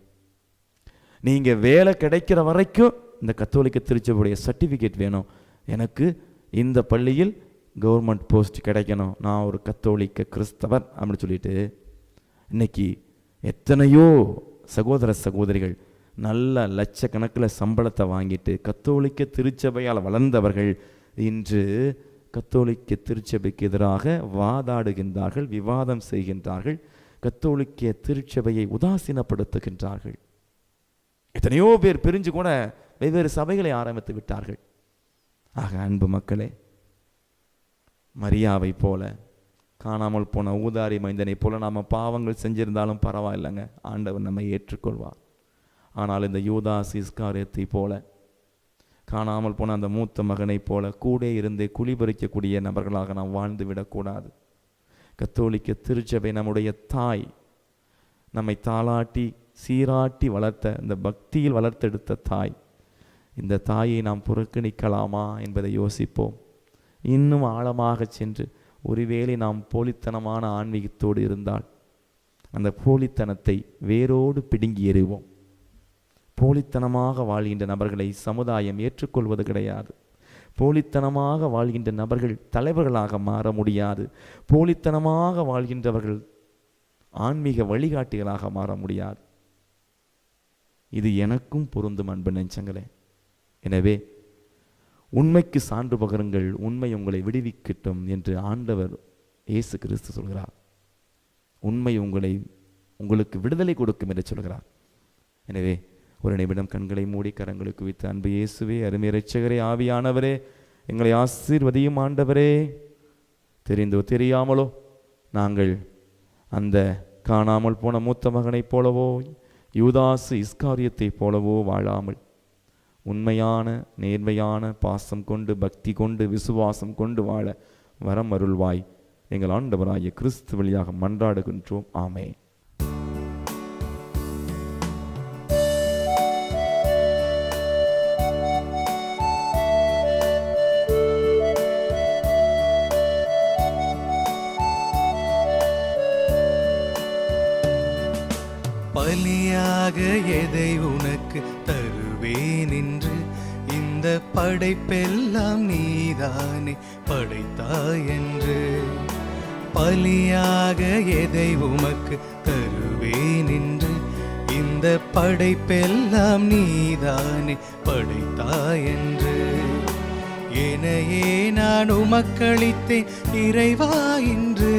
நீங்கள் வேலை கிடைக்கிற வரைக்கும் இந்த கத்தோலிக்க திருச்சபையுடைய சர்டிஃபிகேட் வேணும். எனக்கு இந்த பள்ளியில் கவர்மெண்ட் போஸ்ட் கிடைக்கணும், நான் ஒரு கத்தோலிக்க கிறிஸ்தவர் அப்படின்னு சொல்லிட்டு இன்னைக்கு எத்தனையோ சகோதர சகோதரிகள் நல்ல லட்சக்கணக்கில் சம்பளத்தை வாங்கிட்டு கத்தோலிக்க திருச்சபையால் வளர்ந்தவர்கள் இன்று கத்தோலிக்க திருச்சபைக்கு எதிராக வாதாடுகின்றார்கள், விவாதம் செய்கின்றார்கள், கத்தோலிக்க திருச்சபையை உதாசீனப்படுத்துகின்றார்கள். எத்தனையோ பேர் பிரிஞ்சு கூட வெவ்வேறு சபைகளை ஆரம்பித்து விட்டார்கள். ஆக அன்பு மக்களே, மரியாவை போல, காணாமல் போன ஊதாரி மைந்தனை போல நாம் பாவங்கள் செஞ்சிருந்தாலும் பரவாயில்லைங்க, ஆண்டவர் நம்மை ஏற்றுக்கொள்வார். ஆனால் இந்த யூதாஸ் இஸ்காரியத்தை போல, காணாமல் போன அந்த மூத்த மகனை போல கூட இருந்தே குளிபறிக்கக்கூடிய நபர்களாக நாம் வாழ்ந்து விடக்கூடாது. கத்தோலிக்க திருச்சபை நம்முடைய தாய், நம்மை தாளாட்டி சீராட்டி வளர்த்த, இந்த பக்தியில் வளர்த்தெடுத்த தாய். இந்த தாயை நாம் புறக்கணிக்கலாமா என்பதை யோசிப்போம். இன்னும் ஆழமாக சென்று ஒருவேளை நாம் போலித்தனமான ஆன்மீகத்தோடு இருந்தால் அந்த போலித்தனத்தை வேரோடு பிடுங்கி எறிவோம். போலித்தனமாக வாழ்கின்ற நபர்களை சமுதாயம் ஏற்றுக்கொள்வது கிடையாது. போலித்தனமாக வாழ்கின்ற நபர்கள் தலைவர்களாக மாற முடியாது. போலித்தனமாக வாழ்கின்றவர்கள் ஆன்மீக வழிகாட்டிகளாக மாற முடியாது. இது எனக்கும் பொருந்தும் அன்பு நெஞ்சங்களே. எனவே உண்மைக்கு சான்று பகருங்கள், உண்மை உங்களை விடுவிக்கட்டும் என்று ஆண்டவர் இயேசு கிறிஸ்து சொல்கிறார். உண்மை உங்களுக்கு விடுதலை கொடுக்கும் என்று சொல்கிறார். எனவே ஒரு நிமிடம் கண்களை மூடி கரங்களை குவித்து, அன்பு இயேசுவே, அருமை இரட்சகரே, ஆவியானவரே, எங்களை ஆசீர்வதியும் ஆண்டவரே. தெரிந்தோ தெரியாமலோ நாங்கள் அந்த காணாமல் போன மூத்த மகனைப் போலவோ யூதாசு இஸ்காரியத்தை போலவோ வாழாமல் உண்மையான நேர்மையான பாசம் கொண்டு பக்தி கொண்டு விசுவாசம் கொண்டு வாழ வரம் அருள்வாய். எங்கள் ஆண்டவராகிய கிறிஸ்து வழியாக மன்றாடுகின்றோம். ஆமென். பலியாக எதை உனக்கு தருவேன் என்று இந்த படைப்பெல்லாம் நீதானே படைத்தாய் என்று. பலியாக எதை உமக்கு தருவேன் என்று இந்த படைப்பெல்லாம் நீதானே படைத்தாய் என்று. என்னையே நான் உமக்களித்தேன் இறைவா என்று.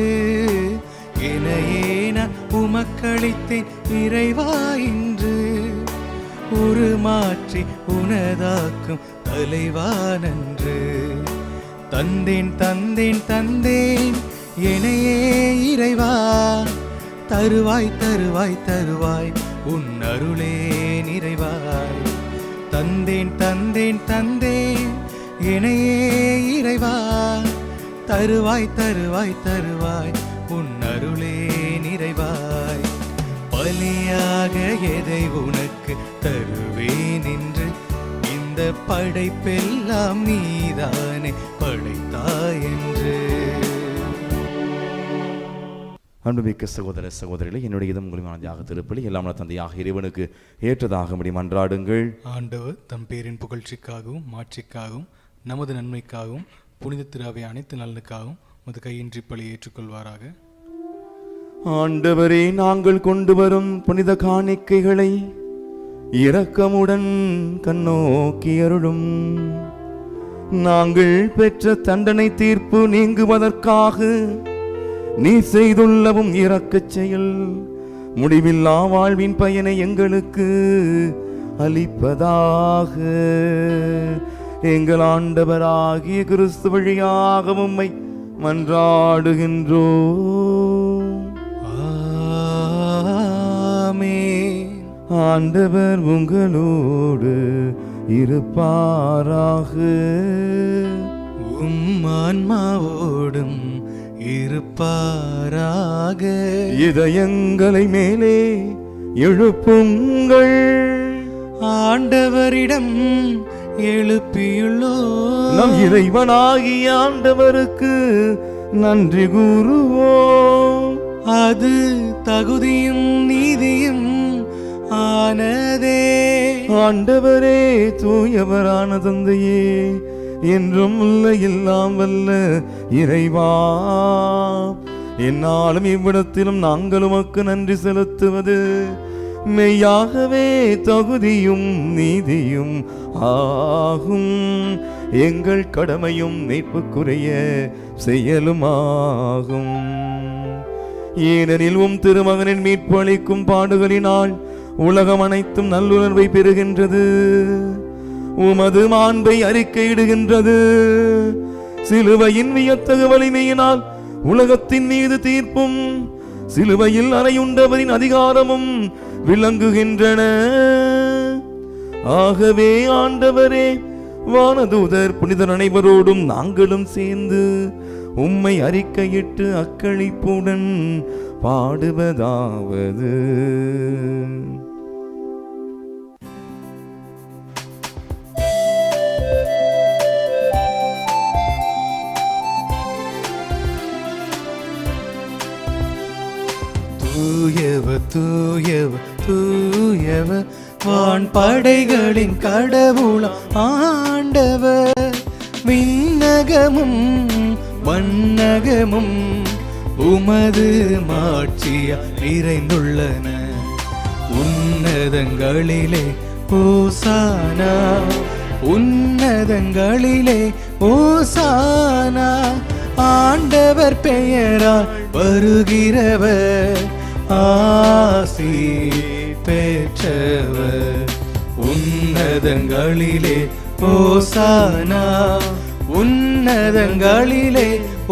என்னையே நான் உமக்களித்தேன் இறைவா என்று. உருமாற்றி உனதாக்கும் தலைவா நன்று. தந்தேன் தந்தேன் தந்தேன் என்னையே இறைவா. தருவாய் தருவாய் தருவாய் உன் அருளே நிறைவாய். தந்தேன் தந்தேன் தந்தேன் என்னையே இறைவா. தருவாய் தருவாய் தருவாய் உன் அருளே நிறைவாய். பலியாக எதை உனக்கு தருவேன் என்று இந்த படைப்பெல்லாம் நீதானே படைத்தாய் என்று. அன்புமிக்க சகோதர சகோதரிகளை, என்னுடைய இதம் உங்களுமான திருப்பலி எல்லாம் தந்தையாக இறைவனுக்கு ஏற்றதாகும்படி மன்றாடுங்கள். ஆண்டவர் தம் பேரின் புகழ்ச்சிக்காகவும் மாட்சிக்காகவும் நமது நன்மைக்காகவும் புனித திராவை அனைத்து நலனுக்காகவும் மது கையின்றி பலி ஏற்றுக்கொள்வாராக. ஆண்டவரே, நாங்கள் கொண்டு வரும் புனித காணிக்கைகளை இரக்கமுடன் கண்ணோக்கி அருளும். நாங்கள் பெற்ற தண்டனை தீர்ப்பு நீங்குவதற்காக நீ செய்துள்ளவும் இரக்கச் செயல் முடிவில்லா வாழ்வின் பயனை எங்களுக்கு அளிப்பதாக. எங்கள் ஆண்டவராகிய கிறிஸ்து வழியாக உம்மை மன்றாடுகின்றோம். ஆமென். ஆண்டவர் உங்களோடு இருப்பாராக. உம் ஆன்மாவோடும் இருப்பாராக. இதயங்களை மேலே எழுப்புங்கள். ஆண்டவரிடம் எழுப்பியுள்ளோ நம் இறைவனாகிய ஆண்டவருக்கு நன்றி கூறுவோம். அது தகுதியும் நீதியும் ஆனதே. ஆண்டவரே, தூயவரான தந்தையே, என்றும் உள்ள எல்லாம் வல்ல இறைவா, என்னாலும் இவ்விடத்திலும் நாங்கள் உமக்கு நன்றி செலுத்துவது மெய்யாகவே தகுதியும் நீதியும் ஆகும். எங்கள் கடமையும் மீட்புக்குரிய செயலுமாகும். ஏனெனில் உம் திருமகனின் மீட்பு அளிக்கும் பாடுகளினால் உலகம் அனைத்தும் நல்லுணர்வை பெறுகின்றது, உமது மாண்பை அறிக்கையிடுகின்றது. சிலுவையின் வியத்தகு வலிமையினால் உலகத்தின் மீது தீர்ப்பும் சிலுவையில் அறையுண்டவரின் அதிகாரமும் விளங்குகின்றன. ஆகவே ஆண்டவரே, வானதூதர் புனிதர் அனைவரோடும் நாங்களும் சேர்ந்து உம்மை அறிக்கையிட்டு அக்களிப்புடன் பாடுவதாவது: தூயவர் தூயவர் தூயவர் வான் படைகளின் கடவுளாம் ஆண்டவர். விண்ணகமும் வண்ணகமும் உமது மாட்சியா நிறைந்துள்ளன. உன்னதங்களிலே ஓசானா, உன்னதங்களிலே ஓசானா. ஆண்டவர் பெயரால் வருகிறவர் ஆசி பெற்றவர். உன்னதங்களிலே ஓசானா, உன்னதங்களிலே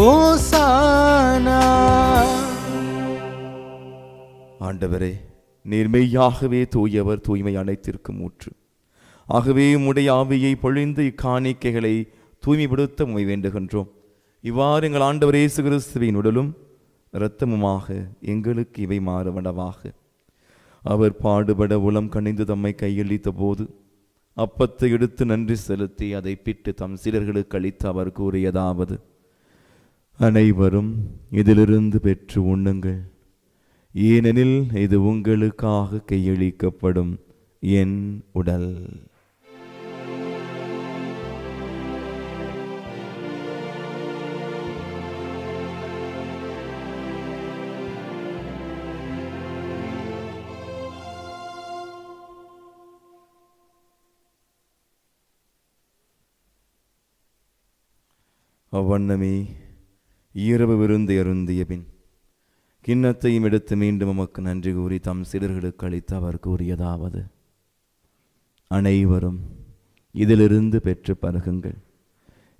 ஓசானா. ஆண்டவரே, நீர் மெய்யாகவே தூயவர், தூய்மை அனைத்திற்கும் ஊற்று. ஆகவே உம்முடைய ஆவியை பொழிந்து இக்காணிக்கைகளை தூய்மைப்படுத்த உம்மை வேண்டுகின்றோம். இவ்வாறு எங்கள் ஆண்டவர் இயேசு கிறிஸ்துவின் உடலும் இரத்தமுமாக எங்களுக்கு இவை மாறுவனவாக. அவர் பாடுபட உளம் கனிந்து தம்மை கையளித்த போது அப்பத்தை எடுத்து நன்றி செலுத்தி அதை பிட்டு தம் சீடர்களுக்கு அளித்து அவர் கூறியதாவது: அனைவரும் இதிலிருந்து பெற்று உண்ணுங்கள், ஏனெனில் இது உங்களுக்காக கையளிக்கப்படும் என் உடல். அவ்வண்ணமே இரவு விருந்து அருந்திய பின் கிண்ணத்தையும் எடுத்து மீண்டும் உமக்கு நன்றி கூறி தம் சீடர்களுக்கு அளித்து அவர் கூறியதாவது: அனைவரும் இதிலிருந்து பெற்று பருகுங்கள்,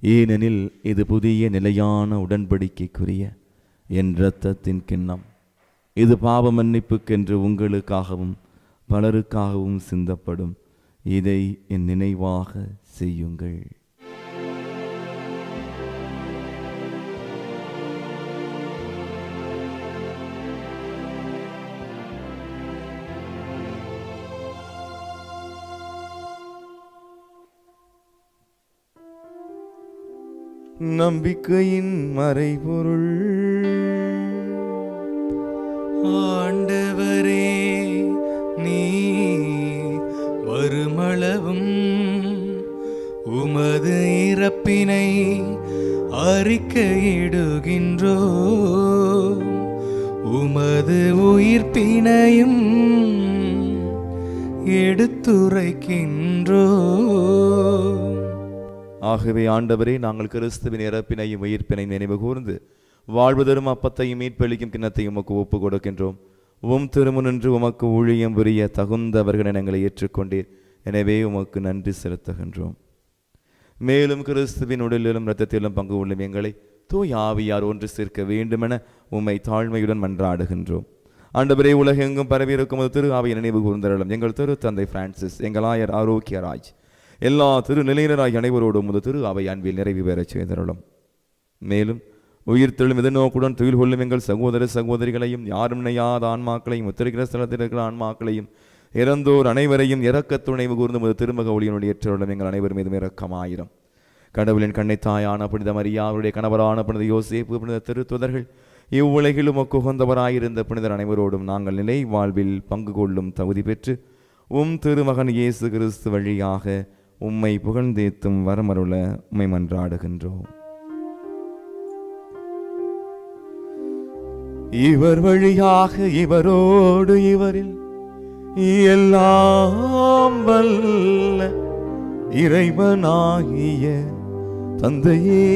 ஏனெனில் இது புதிய நிலையான உடன்படிக்கைக்குரிய என் இரத்தத்தின் கிண்ணம். இது பாவ மன்னிப்புக்கென்று உங்களுக்காகவும் பலருக்காகவும் சிந்தப்படும். இதை என் நினைவாக செய்யுங்கள். நம்பிக்கையின் மறைபொருள். ஆண்டவரே, நீ வருமளவும் உமது இறப்பினை அறிக்கையிடுகின்றோ, உமது உயிர்ப்பினையும் எடுத்துரைக்கின்றோ. ஆகவே ஆண்டவரே, நாங்கள் கிறிஸ்துவின் இறப்பினையும் உயிர்ப்பினையும் நினைவு கூர்ந்து வாழ்வு தரும் அப்பத்தையும் மீட்பளிக்கும் கிண்ணத்தையும் உமக்கு ஒப்பு கொடுக்கின்றோம். உம் திருமுனின்று உமக்கு ஊழியம் புரிய தகுந்தவர்கள் எங்களை ஏற்றுக்கொண்டீர். எனவே உமக்கு நன்றி செலுத்துகின்றோம். மேலும் கிறிஸ்துவின் உடலிலும் இரத்தத்திலும் பங்கு கொள்ளும் எங்களை தூய் ஆவியார் ஒன்று சேர்க்க வேண்டுமென உம்மை தாழ்மையுடன் மன்றாடுகின்றோம். ஆண்டவரே, உலகெங்கும் பரவியிருக்கும் திரு ஆவியை நினைவு கூர்ந்தருளும். எங்கள் திரு தந்தை பிரான்சிஸ், எங்கள் ஆயர் ஆரோக்கியராஜ், எல்லா திருநிலையினராய் அனைவரோடும் முது திரு அவை அன்பில் நிறைவு பெறச் செய்தருளும். மேலும் உயிர்த்தெழும் எதிர்நோக்குடன் துயில் கொள்ளும் எங்கள் சகோதர சகோதரிகளையும், யாரும் நினையாத ஆன்மாக்களையும், உத்தரிக்கிற ஸ்தலத்தில் இருக்கிற ஆன்மாக்களையும், இறந்தோர் அனைவரையும் இரக்க துணைவு கூர்ந்து முது திருமக ஒளியினுடைய ஏற்றருளும். எங்கள் அனைவர் மீதும் இரக்கமாயிரம். கடவுளின் கண்ணை தாயான புனித மரியா, அவருடைய கணவரான புனித யோசேப்பு, புனித திருத்துதர்கள், இவ்வுலகிலும் உகந்தவராயிருந்த புனிதர் அனைவரோடும் நாங்கள் நிலை வாழ்வில் பங்கு கொள்ளும் தகுதி பெற்று உம் திருமகன் இயேசு கிறிஸ்து வழியாக உம்மை புகழ்ந்தேத்தும் வரமருள உம்மை மன்றாடுகின்றோம். இவர் வழியாக இவரோடு இவரில் எல்லாம் வல்ல இறைவனாகிய தந்தையே,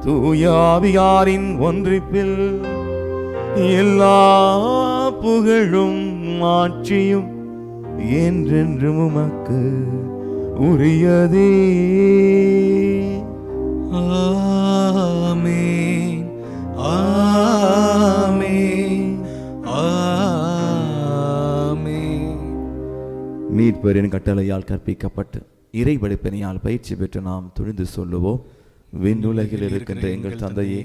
தூய ஆவியாரின் ஒன்றிப்பில் எல்லா புகழும் ஆட்சியும் என்றென்றும் உமக்கு உரியதே. ஆமென், ஆமென், ஆமென். மீட்பரின் கட்டளையால் கற்பிக்கப்பட்டு இறை படிப்பினையால் பயிற்சி பெற்று நாம் துணிந்து சொல்லுவோம்: விண்ணுலகில் இருக்கின்ற எங்கள் தந்தையே,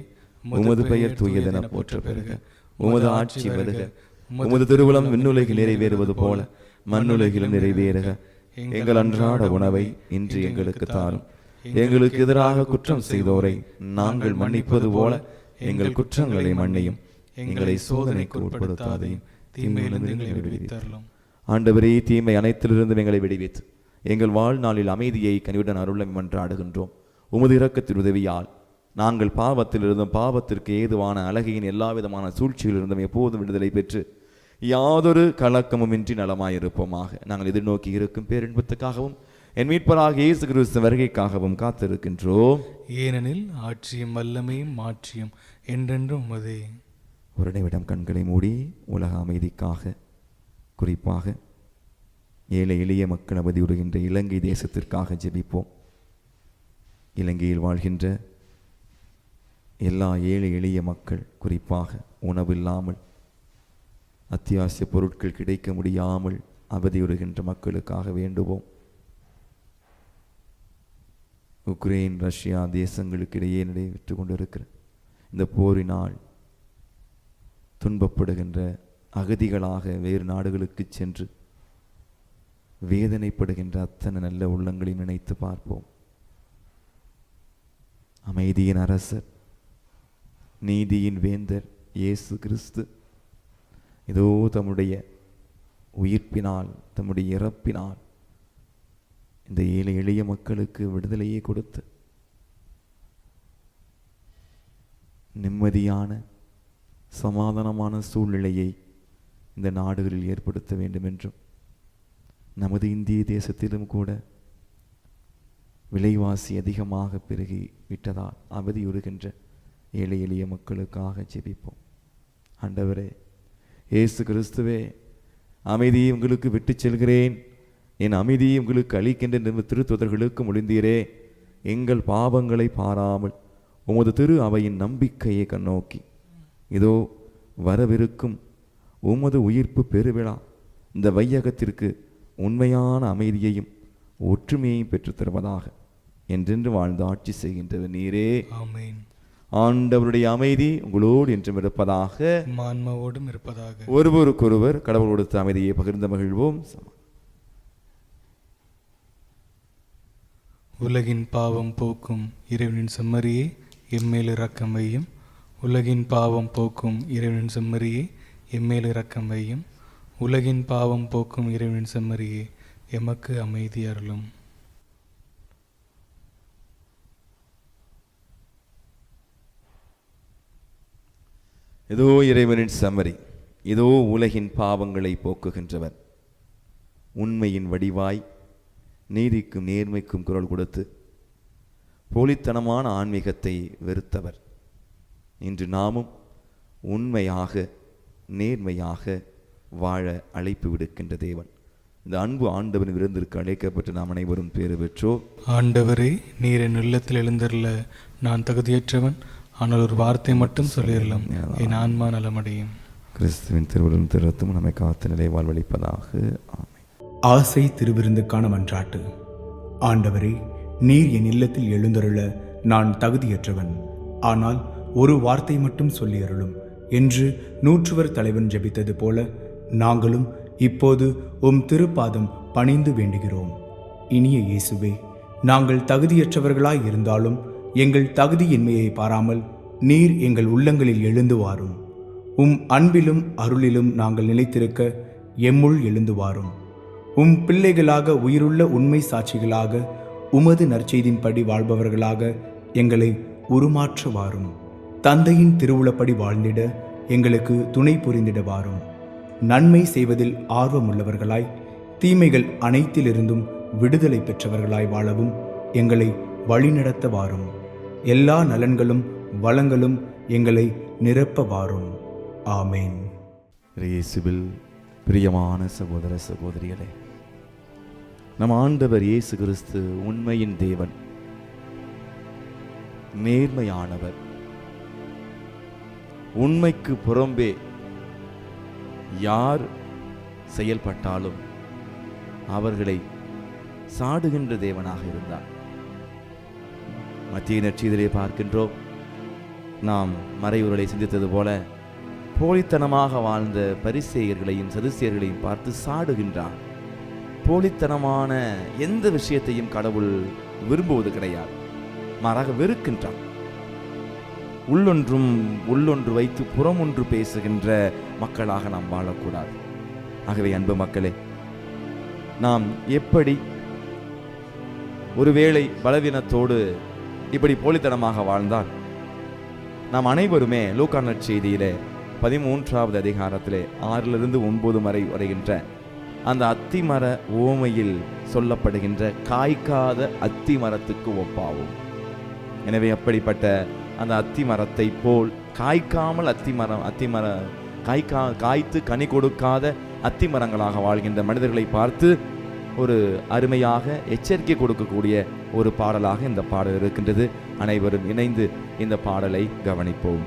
உமது பெயர் தூயதென போற்ற பெறுக. உமது ஆட்சி வருக. உமது திருவுளம் விண்ணுலகில் நிறைவேறுவது போல மண்ணுலகிலும் நிறைவேறுக. எங்கள் அன்றாட உணவை இன்று எங்களுக்கு தாரும். எங்களுக்கு எதிராக குற்றம் செய்தோரை நாங்கள் மன்னிப்பது போல எங்கள் குற்றங்களை மன்னியும். எங்களை சோதனைக்கு உட்படுத்தாதையும் தீமையிலிருந்து எங்களை விடுவித்தருளும். ஆண்டவரே, தீமை அனைத்திலிருந்தும் எங்களை விடுவித்து எங்கள் வாழ்நாளில் அமைதியை கனிவுடன் அருள மன்றாடுகின்றோம். உமது இரக்கத்தின் உதவியால் நாங்கள் பாவத்திலிருந்தும் பாவத்திற்கு ஏதுவான அழகையின் எல்லா விதமான சூழ்ச்சியிலிருந்தும் எப்போதும் விடுதலை பெற்று யாதொரு கலக்கமுமின்றி நலமாயிருப்போமாக. நாங்கள் எதிர்நோக்கி இருக்கும் பேரின்பத்துக்காகவும் என் மீட்பராக இயேசு கிறிஸ்து வருகைக்காகவும் காத்திருக்கின்றோம். ஏனெனில் ஆட்சியும் வல்லமையும் மாற்றியும் என்றென்றும் உமதே. ஒரு நிமிடம் கண்களை மூடி உலக அமைதிக்காக, குறிப்பாக ஏழை எளிய மக்கள் அவதியுறுகின்ற இலங்கை தேசத்திற்காக ஜெபிப்போம். இலங்கையில் வாழ்கின்ற எல்லா ஏழை எளிய மக்கள், குறிப்பாக உணவில்லாமல் அத்தியாவசிய பொருட்கள் கிடைக்க முடியாமல் அவதியுறுகின்ற மக்களுக்காக வேண்டுவோம். உக்ரைன் ரஷ்யா தேசங்களுக்கு இடையே நடைபெற்று கொண்டிருக்கிற இந்த போரினால் துன்பப்படுகின்ற அகதிகளாக வேறு நாடுகளுக்கு சென்று வேதனைப்படுகின்ற அத்தனை நல்ல உள்ளங்களை நினைத்து பார்ப்போம். அமைதியின் அரசர், நீதியின் வேந்தர் இயேசு கிறிஸ்து இதோ தம்முடைய உயிர்ப்பினால், தம்முடைய இறப்பினால் இந்த ஏழை எளிய மக்களுக்கு விடுதலையை கொடுத்து நிம்மதியான சமாதானமான சூழ்நிலையை இந்த நாடுகளில் ஏற்படுத்த வேண்டும் என்றும், நமது இந்திய தேசத்திலும் கூட விலைவாசி அதிகமாக பெருகி விட்டதால் அவதியுறுகின்ற ஏழை எளிய மக்களுக்காக ஜெபிப்போம். ஆண்டவரே இயேசு கிறிஸ்துவே, அமைதியை உங்களுக்கு விட்டு செல்கிறேன், என் அமைதியை உங்களுக்கு அளிக்கின்ற திருத்துதர்களுக்கு மொழிந்தீரே. எங்கள் பாவங்களை பாராமல் உமது திரு அவையின் நம்பிக்கையை கண்ணோக்கி இதோ வரவிருக்கும் உமது உயிர்ப்பு பெருவிழா இந்த வையகத்திற்கு உண்மையான அமைதியையும் ஒற்றுமையையும் பெற்றுத் தருவதாக. என்றென்று வாழ்ந்து ஆட்சி செய்கின்றவர் நீரே. ஆமென். ஆண்டவருடைய அமைதி உங்களோடு என்றும் இருப்பதாக, ஆன்மாவோடும் இருப்பதாக. ஒருவருக்கொருவர் கடவுள் கொடுத்த அமைதியை பகிர்ந்த மகிழ்வோம். உலகின் பாவம் போக்கும் இறைவனின் செம்மறியே, எம்மேல் இரக்கம் வையும். உலகின் பாவம் போக்கும் இறைவனின் செம்மறியே, எம்மேல் இரக்கம் வையும். உலகின் பாவம் போக்கும் இறைவனின் செம்மறியே, எமக்கு அமைதி அருளும். இதோ இறைவனின் செம்மறி, இதோ உலகின் பாவங்களை போக்குகின்றவர். உண்மையின் வடிவாய் நீதிக்கும் நேர்மைக்கும் குரல் கொடுத்து போலித்தனமான ஆன்மீகத்தை வெறுத்தவர். இன்று நாமும் உண்மையாக நேர்மையாக வாழ அழைப்பு விடுக்கின்ற தேவன். இந்த அன்பு ஆண்டவன் விருந்திற்கு அழைக்கப்பட்டு நாம் அனைவரும் பேறு பெற்றோம். ஆண்டவரே, நீர் என் உள்ளத்தில் எழுந்தருள நான் தகுதியற்றவன், ஆனால் ஒரு வார்த்தை மட்டும் சொல்லிடலாம், என் ஆன்மா நலமடையும். கிறிஸ்துவின் திருவுருளும் திருரத்தமும் நம்மை காத்து நிலை வாழ்வளிப்பதாக. ஆமென். ஆசை திருவிருந்துக்கான மன்றாட்டு. ஆண்டவரே, நீர் என் இல்லத்தில் எழுந்தருள நான் தகுதியற்றவன், ஆனால் ஒரு வார்த்தை மட்டும் சொல்லி அருளும் என்று 100 தலைவன் ஜெபித்தது போல நாங்களும் இப்போது உம் திருப்பாதம் பணிந்து வேண்டுகிறோம். இனிய இயேசுவே, நாங்கள் தகுதியற்றவர்களாய் இருந்தாலும் எங்கள் தகுதியின்மையை பாராமல் நீர் எங்கள் உள்ளங்களில் எழுந்து வாரும். உம் அன்பிலும் அருளிலும் நாங்கள் நிலைத்திருக்க எம்முள் எழுந்து வாரும். உம் பிள்ளைகளாக, உயிருள்ள உண்மை சாட்சிகளாக, உமது நற்செய்தின்படி வாழ்பவர்களாக எங்களை உருமாற்ற வாரும். தந்தையின் திருவுளப்படி வாழ்ந்திட எங்களுக்கு துணை புரிந்திட வாரும். நன்மை செய்வதில் ஆர்வமுள்ளவர்களாய், தீமைகள் அனைத்திலிருந்தும் விடுதலை பெற்றவர்களாய் வாழவும் எங்களை வழிநடத்த வாரும். எல்லா நலன்களும் வளங்களும் எங்களை நிரப்ப வாரும். ஆமேன். இயேசுவில் பிரியமான சகோதர சகோதரிகளே, நம் ஆண்டவர் இயேசு கிறிஸ்து உண்மையின் தேவன், நேர்மையானவர். உண்மைக்கு புறம்பே யார் செயல்பட்டாலும் அவர்களை சாடுகின்ற தேவனாக இருந்தார். மத்திய நற்செய்தியிலே பார்க்கின்றோம், நாம் மறைவுரை சிந்தித்தது போல போலித்தனமாக வாழ்ந்த பரிசேயர்களையும் சதுசேயர்களையும் பார்த்து சாடுகின்றார். போலித்தனமான எந்த விஷயத்தையும் கடவுள் விரும்புவது கிடையாது, மாறாக வெறுக்கின்றார். உள்ளொன்று வைத்து புறமொன்று பேசுகின்ற மக்களாக நாம் வாழக்கூடாது. ஆகவே அன்பு மக்களே, நாம் எப்படி ஒருவேளை பலவீனத்தோடு இப்படி போலித்தனமாக வாழ்ந்தால் நாம் அனைவருமே லூக்கா நற்செய்தியிலே 13வது அதிகாரத்திலே 6 to 9 வரை வருகின்ற அந்த அத்திமர ஓமையில் சொல்லப்படுகின்ற காய்க்காத அத்தி மரத்துக்கு ஒப்பாகும். எனவே அப்படிப்பட்ட அந்த அத்தி மரத்தை போல் காய்க்காமல் காய்த்து கனி கொடுக்காத அத்தி மரங்களாக வாழ்கின்ற மனிதர்களை பார்த்து ஒரு அருமையாக எச்சரிக்கை கொடுக்கக்கூடிய ஒரு பாடலாக இந்த பாடல் இருக்கின்றது. அனைவரும் இணைந்து இந்த பாடலை கவனிப்போம்.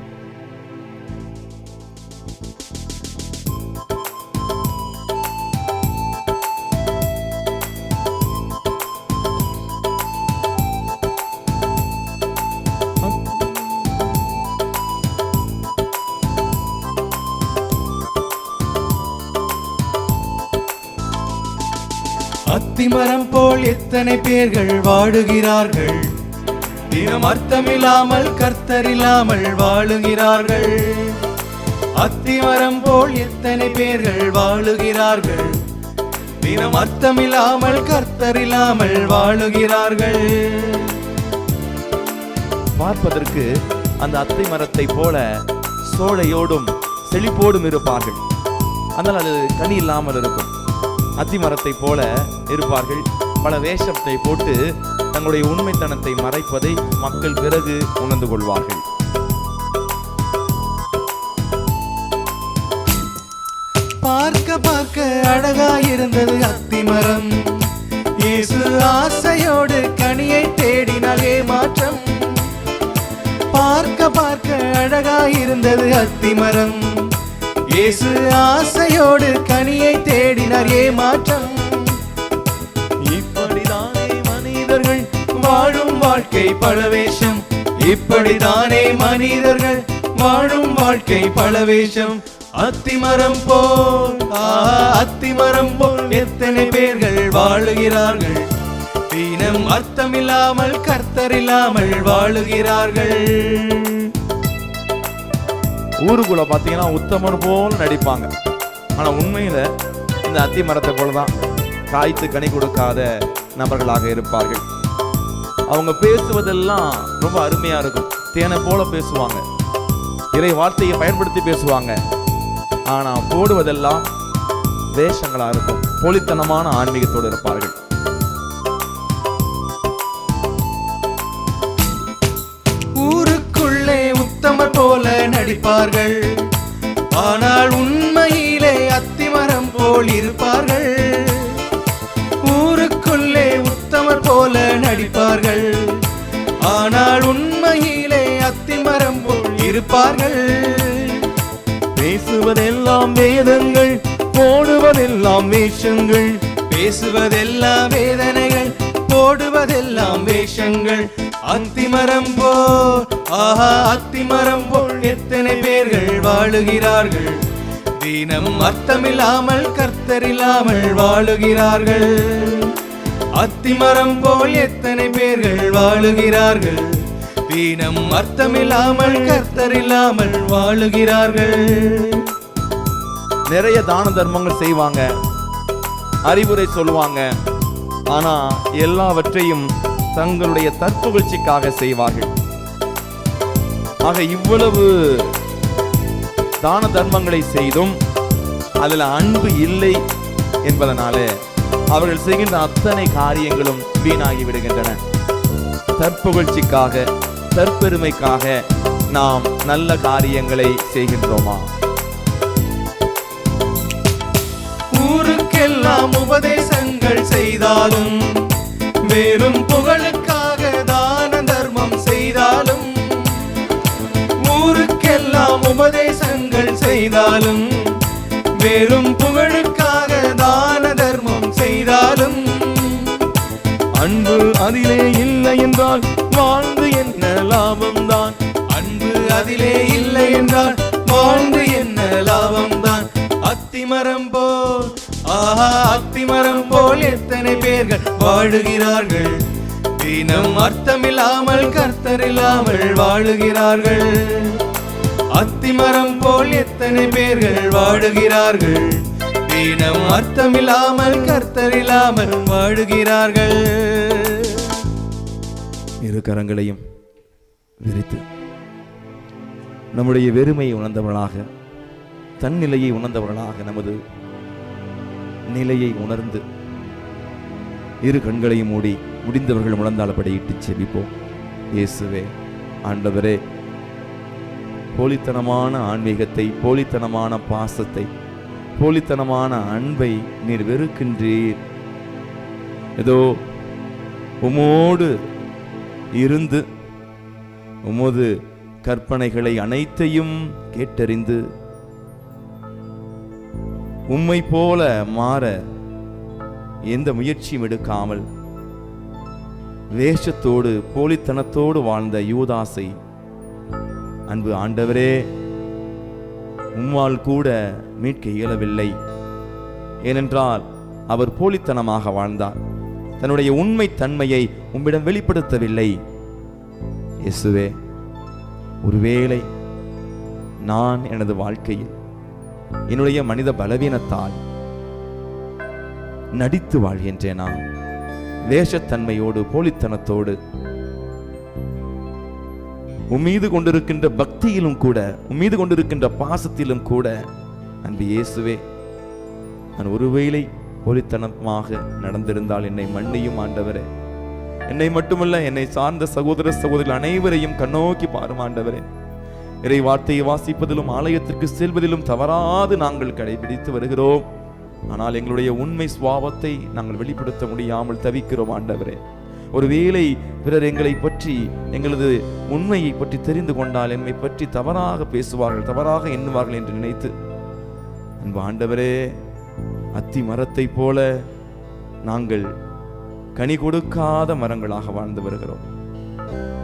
அத்திமரம் போல் எத்தனை பேர்கள் வாழுகிறார்கள், தினம் அர்த்தமில்லாமல் கர்த்தரில்லாமல் வாழுகிறார்கள். அத்திமரம் போல் எத்தனை பேர்கள் வாழுகிறார்கள், தினம் அர்த்தமில்லாமல் கர்த்தரில்லாமல் வாழுகிறார்கள். பார்ப்பதற்கு அந்த அத்தி மரத்தை போல சோலையோடும் செழிப்போடும் இருப்பார்கள், ஆனால் அது கனி இல்லாமல் இருக்கும். அத்தி மரத்தை போல இருப்பார்கள், பல வேஷத்தை போட்டு தங்களுடைய உண்மைத்தனத்தை மறைப்பதை மக்கள் பிறகு உணர்ந்து கொள்வார்கள். பார்க்க பார்க்க அழகாயிருந்தது அத்திமரம், இயேசு ஆசையோடு கனியை தேடினால் ஏமாற்றம். பார்க்க பார்க்க அழகாயிருந்தது அத்திமரம், இயேசு ஆசையோடு கனியை தேடினார் ஏமாற்றம். இப்படிதானே மனிதர்கள் வாழும் வாழ்க்கை பலவேஷம், இப்படிதானே மனிதர்கள் வாழும் வாழ்க்கை பலவேஷம். அத்திமரம் போல் அத்திமரம் போல் எத்தனை பேர்கள் வாழுகிறார்கள், தினம் அர்த்தமில்லாமல் கர்த்தரில்லாமல் வாழுகிறார்கள். ஊருக்குள்ள பார்த்தீங்கன்னா உத்தமர் போல் நடிப்பாங்க, ஆனா உண்மையில இந்த அத்தி மரத்தை போலதான் காய்த்து கனி கொடுக்காத நபர்களாக இருப்பார்கள். அவங்க பேசுவதெல்லாம் ரொம்ப அருமையா இருக்கும், தேனை போல பேசுவாங்க, இறை வார்த்தையை பயன்படுத்தி பேசுவாங்க. ஆனா போடுவதெல்லாம் வேஷங்களா இருக்கும், போலித்தனமான ஆன்மீகத்தோடு இருப்பார்கள். உத்தமர் போல நடிப்பார்கள், ஆனால் உண்மையிலே அத்திமரம் போல் இருப்பார்கள். ஊருக்குள்ளே உத்தமர் போல நடிப்பார்கள், ஆனால் உண்மையிலே அத்திமரம் போல் இருப்பார்கள். பேசுவதெல்லாம் வேதங்கள், போடுவதெல்லாம் வேஷங்கள், பேசுவதெல்லாம் வேதனைகள், போடுவதெல்லாம் வேஷங்கள். அத்திமரம் போல் அத்திமரம் போல் எத்தனை பேர்கள் வாழுகிறார்கள், தினம் அர்த்தமில்லாமல் கர்த்தரில்லாமல் வாழுகிறார்கள். அத்திமரம் போல் எத்தனை பேர்கள் வாழுகிறார்கள், தினம் அர்த்தமில்லாமல் கர்த்தரில்லாமல் வாழுகிறார்கள். நிறைய தான தர்மங்கள் செய்வாங்க, அறிவுரை சொல்லுவாங்க, ஆனா எல்லாவற்றையும் தங்களுடைய தற்புகழ்ச்சிக்காக செய்வார்கள். ஆக இவ்வளவு தான தர்மங்களை செய்தும் அதில் அன்பு இல்லை என்பதனால அவர்கள் செய்கின்ற அத்தனை காரியங்களும் வீணாகி விடுகின்றன. தற்புகழ்ச்சிக்காக, தற்பெருமைக்காக நாம் நல்ல காரியங்களை செய்கின்றோமா? ஊருக்கெல்லாம் உபதேசங்கள் செய்தாலும், வெறும் புகழுக்காக தான தர்மம் செய்தாலும், ஊருக்கெல்லாம் உபதேசங்கள் செய்தாலும், வெறும் புகழுக்காக தான தர்மம் செய்தாலும், அன்பு அதிலே இல்லை என்றால் வாழ்ந்து என்ன லாபம்தான், அன்பு அதிலே இல்லை என்றால் வாழ்ந்து என்ன லாபம்தான். அத்திமரம் போல் அத்திமரம் போல் எத்தனை பேர்கள் வாழுகிறார்கள், தினம் அர்த்தமில்லாமல் கர்த்தரில்லாமல் வாழுகிறார்கள். அத்திமரம் போல் எத்தனை பேர்கள் வாழுகிறார்கள், தினம் அர்த்தமில்லாமல் கர்த்தரில்லாமல் வாழுகிறார்கள். இரு கரங்களையும் விரித்து நம்முடைய வெறுமையை உணர்ந்தவர்களாக, தன்னிலையை உணர்ந்தவர்களாக, நமது நிலையை உணர்ந்து இரு கண்களையும் மூடி முடிந்தவர்கள் முழந்தாளப்படியிட்டு செபிப்போம். இயேசுவே, ஆண்டவரே, போலித்தனமான ஆன்மீகத்தை, போலித்தனமான பாசத்தை, போலித்தனமான அன்பை நீர் வெறுக்கின்றீர். ஏதோ உமோடு இருந்து உமது கற்பனைகளை அனைத்தையும் கேட்டறிந்து உம்மை போல மாற எந்த முயற்சியும் எடுக்காமல் வேஷத்தோடு போலித்தனத்தோடு வாழ்ந்த யூதாசை அன்பு ஆண்டவரே உம்மால் கூட மீட்க இயலவில்லை. ஏனென்றால் அவர் போலித்தனமாக வாழ்ந்தார், தன்னுடைய உண்மை தன்மையை உம்மிடம் வெளிப்படுத்தவில்லை. இயேசுவே, ஒருவேளை நான் எனது வாழ்க்கையில் என்னுடைய மனித பலவீனத்தால் நடித்து வாழ்கின்றேனா? வேஷத்தன்மையோடு போலித்தனத்தோடு உம்மீது கொண்டிருக்கின்ற பக்தியிலும் கூட, உம்மீது கொண்டிருக்கின்ற பாசத்திலும் கூட அன்பு இயேசுவே, நான் ஒருவேளை போலித்தனமாக நடந்திருந்தால் என்னை மன்னியும் ஆண்டவரே. என்னை மட்டுமல்ல, என்னை சார்ந்த சகோதர சகோதரிகள் அனைவரையும் கண்ணோக்கி பாரும் ஆண்டவரே. இறை வார்த்தையை வாசிப்பதிலும் ஆலயத்திற்கு செல்வதிலும் தவறாது நாங்கள் கடைபிடித்து வருகிறோம். ஆனால் எங்களுடைய உண்மை சுபாவத்தை நாங்கள் வெளிப்படுத்த முடியாமல் தவிக்கிறோம் ஆண்டவரே. ஒருவேளை பிறர் எங்களை பற்றி, எங்களது உண்மையை பற்றி தெரிந்து கொண்டால் என்னை பற்றி தவறாக பேசுவார்கள், தவறாக எண்ணுவார்கள் என்று நினைத்து அன்பு ஆண்டவரே, அத்தி மரத்தை போல நாங்கள் கனி கொடுக்காத மரங்களாக வாழ்ந்து வருகிறோம்.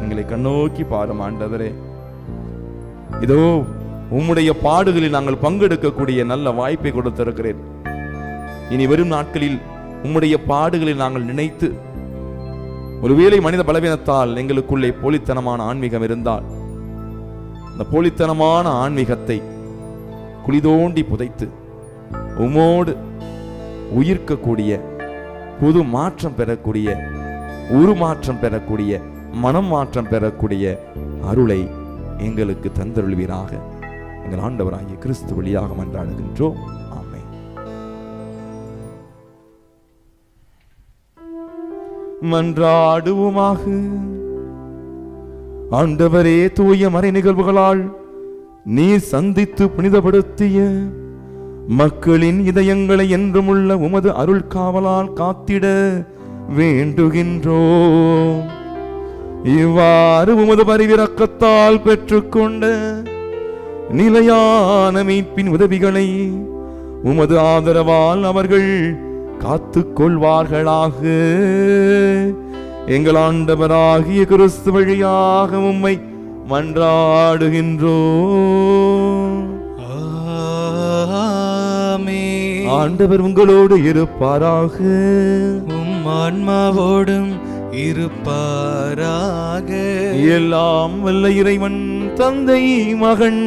எங்களை கண்ணோக்கி பாரும் ஆண்டவரே. இதோ உம்முடைய பாடுகளில் நாங்கள் பங்கெடுக்கக்கூடிய நல்ல வாய்ப்பை கொடுத்திருக்கிறேன். இனி வரும் நாட்களில் உம்முடைய பாடுகளில் நாங்கள் நினைத்து, ஒருவேளை மனித பலவீனத்தால் எங்களுக்குள்ளே போலித்தனமான ஆன்மீகம் இருந்தால் அந்த போலித்தனமான ஆன்மீகத்தை குளிதோண்டி புதைத்து உமோடு உயிர்க்கக்கூடிய, புது மாற்றம் பெறக்கூடிய, உருமாற்றம் பெறக்கூடிய, மனம் மாற்றம் பெறக்கூடிய அருளை எங்களுக்கு தந்தருள்வீராக. எங்கள் ஆண்டவராகிய கிறிஸ்து வழியாக மன்றாடுகின்றோம். ஆமென். மன்றாடுவோமாக. ஆண்டவரே, தூய மறை நிகழ்வுகளால் நீர் சந்தித்து புனிதப்படுத்திய மக்களின் இதயங்களை என்றும் உள்ள உமது அருள் காவலால் காத்திட வேண்டுகின்றோம். இவ்வாறு உமது பரிவிரக்கத்தால் பெற்றுக்கொண்ட நிலையான மீட்பின் உதவிகளை உமது ஆதரவால் அவர்கள் காத்துக் கொள்வார்களாக. எங்கள் ஆண்டவராகிய கிறிஸ்து வழியாக உம்மை மன்றாடுகின்றோம். ஆண்டவர் உங்களோடு இருப்பாராக, உம் ஆன்மாவோடும் இருப்பாராக. எல்லாம் வல்ல இறைவன் தந்தை, மகன்,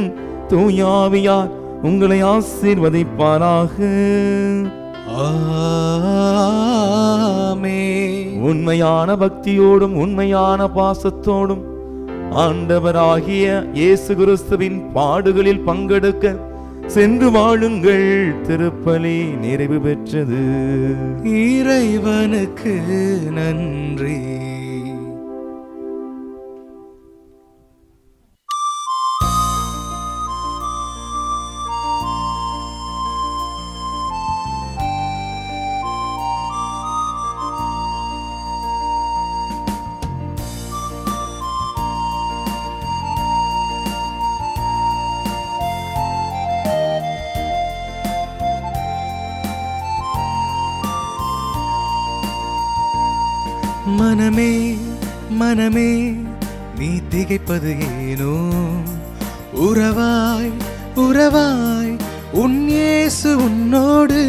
தூயாவியார் உங்களை ஆசீர்வதிப்பாராக. ஆமென். உண்மையான பக்தியோடும் உண்மையான பாசத்தோடும் ஆண்டவராகிய இயேசு கிறிஸ்துவின் பாடுகளில் பங்கெடுக்க சென்று வாழுங்கள். திருப்பலி நிறைவு பெற்றது. இறைவனுக்கு நன்றி. மனமே மனமே நீ திகைப்பது ஏனோ? உறவாய் உறவாய் உன் இயேசு உன்னோடு.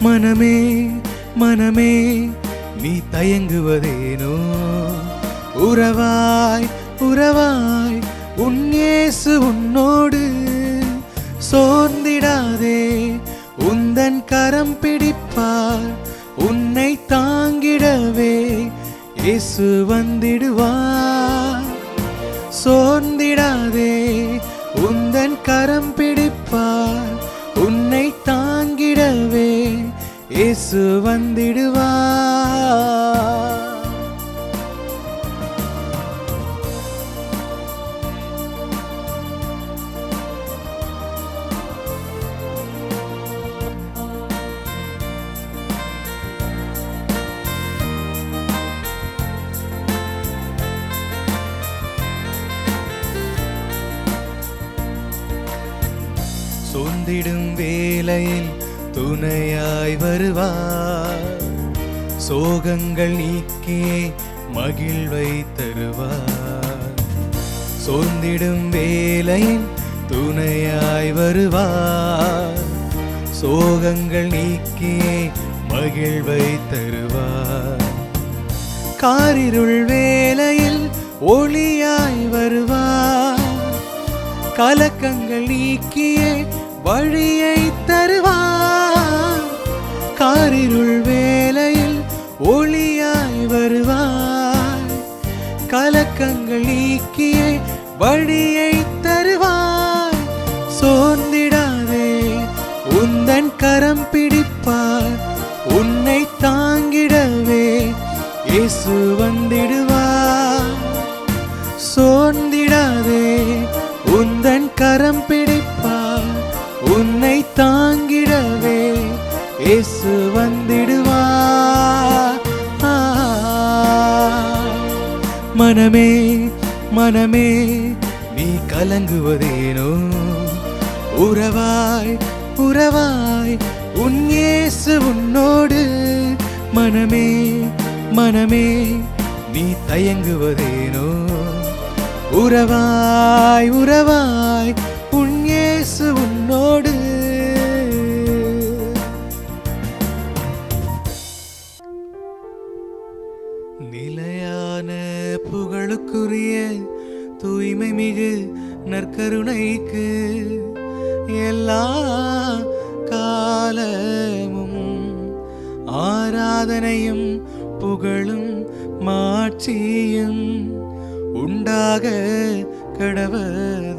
மனமே மனமே நீ தயங்குவதேனோ? உறவாய் உறவாய் உன் இயேசு உன்னோடு. சோர்ந்திடாதே, உந்தன் கரம் பிடிப்பார். உன்னை தாங்கிடவே இயேசு வந்திடுவார். இயேசு வந்திடுவார். சோர்ந்திடும் வேளையில் துணையாய் வருவார். சோகங்கள் நீக்கியே மகிழ்வை தருவார். சோர்ந்திடும் வேளையில் துணையாய் வருவார். சோகங்கள் நீக்கியே மகிழ்வை தருவார். காரிருள் வேளையில் ஒளியாய் வருவார். கலக்கங்கள் நீக்கியே வழியை தருவார். காரிருள் வேளையில் ஒளியாய் வருவார். கலக்கங்கள் நீக்கியே வழியை தருவார். சோர்ந்திடாதே, உந்தன் கரம் பிடிப்பார். உன்னை தாங்கிடவே இயேசு வந்திடுவார். சோர்ந்திடாதே, உந்தன் கரம் பிடிப்பார். உன்னை தாங்கிடவே இயேசு வந்திடுவார். மனமே மனமே நீ கலங்குவதேனோ, உறவாய் உறவாய் உன் இயேசு உன்னோடு. மனமே மனமே நீ தயங்குவதேனோ, உறவாய் உறவாய் உன் இயேசு உன்னோடு. நிலையான புகழுக்குரிய தூய்மை மிகு நற்கருணைக்கு எல்லா காலமும் ஆராதனையும் புகழும் மாட்சியும் உண்டாக கடவது.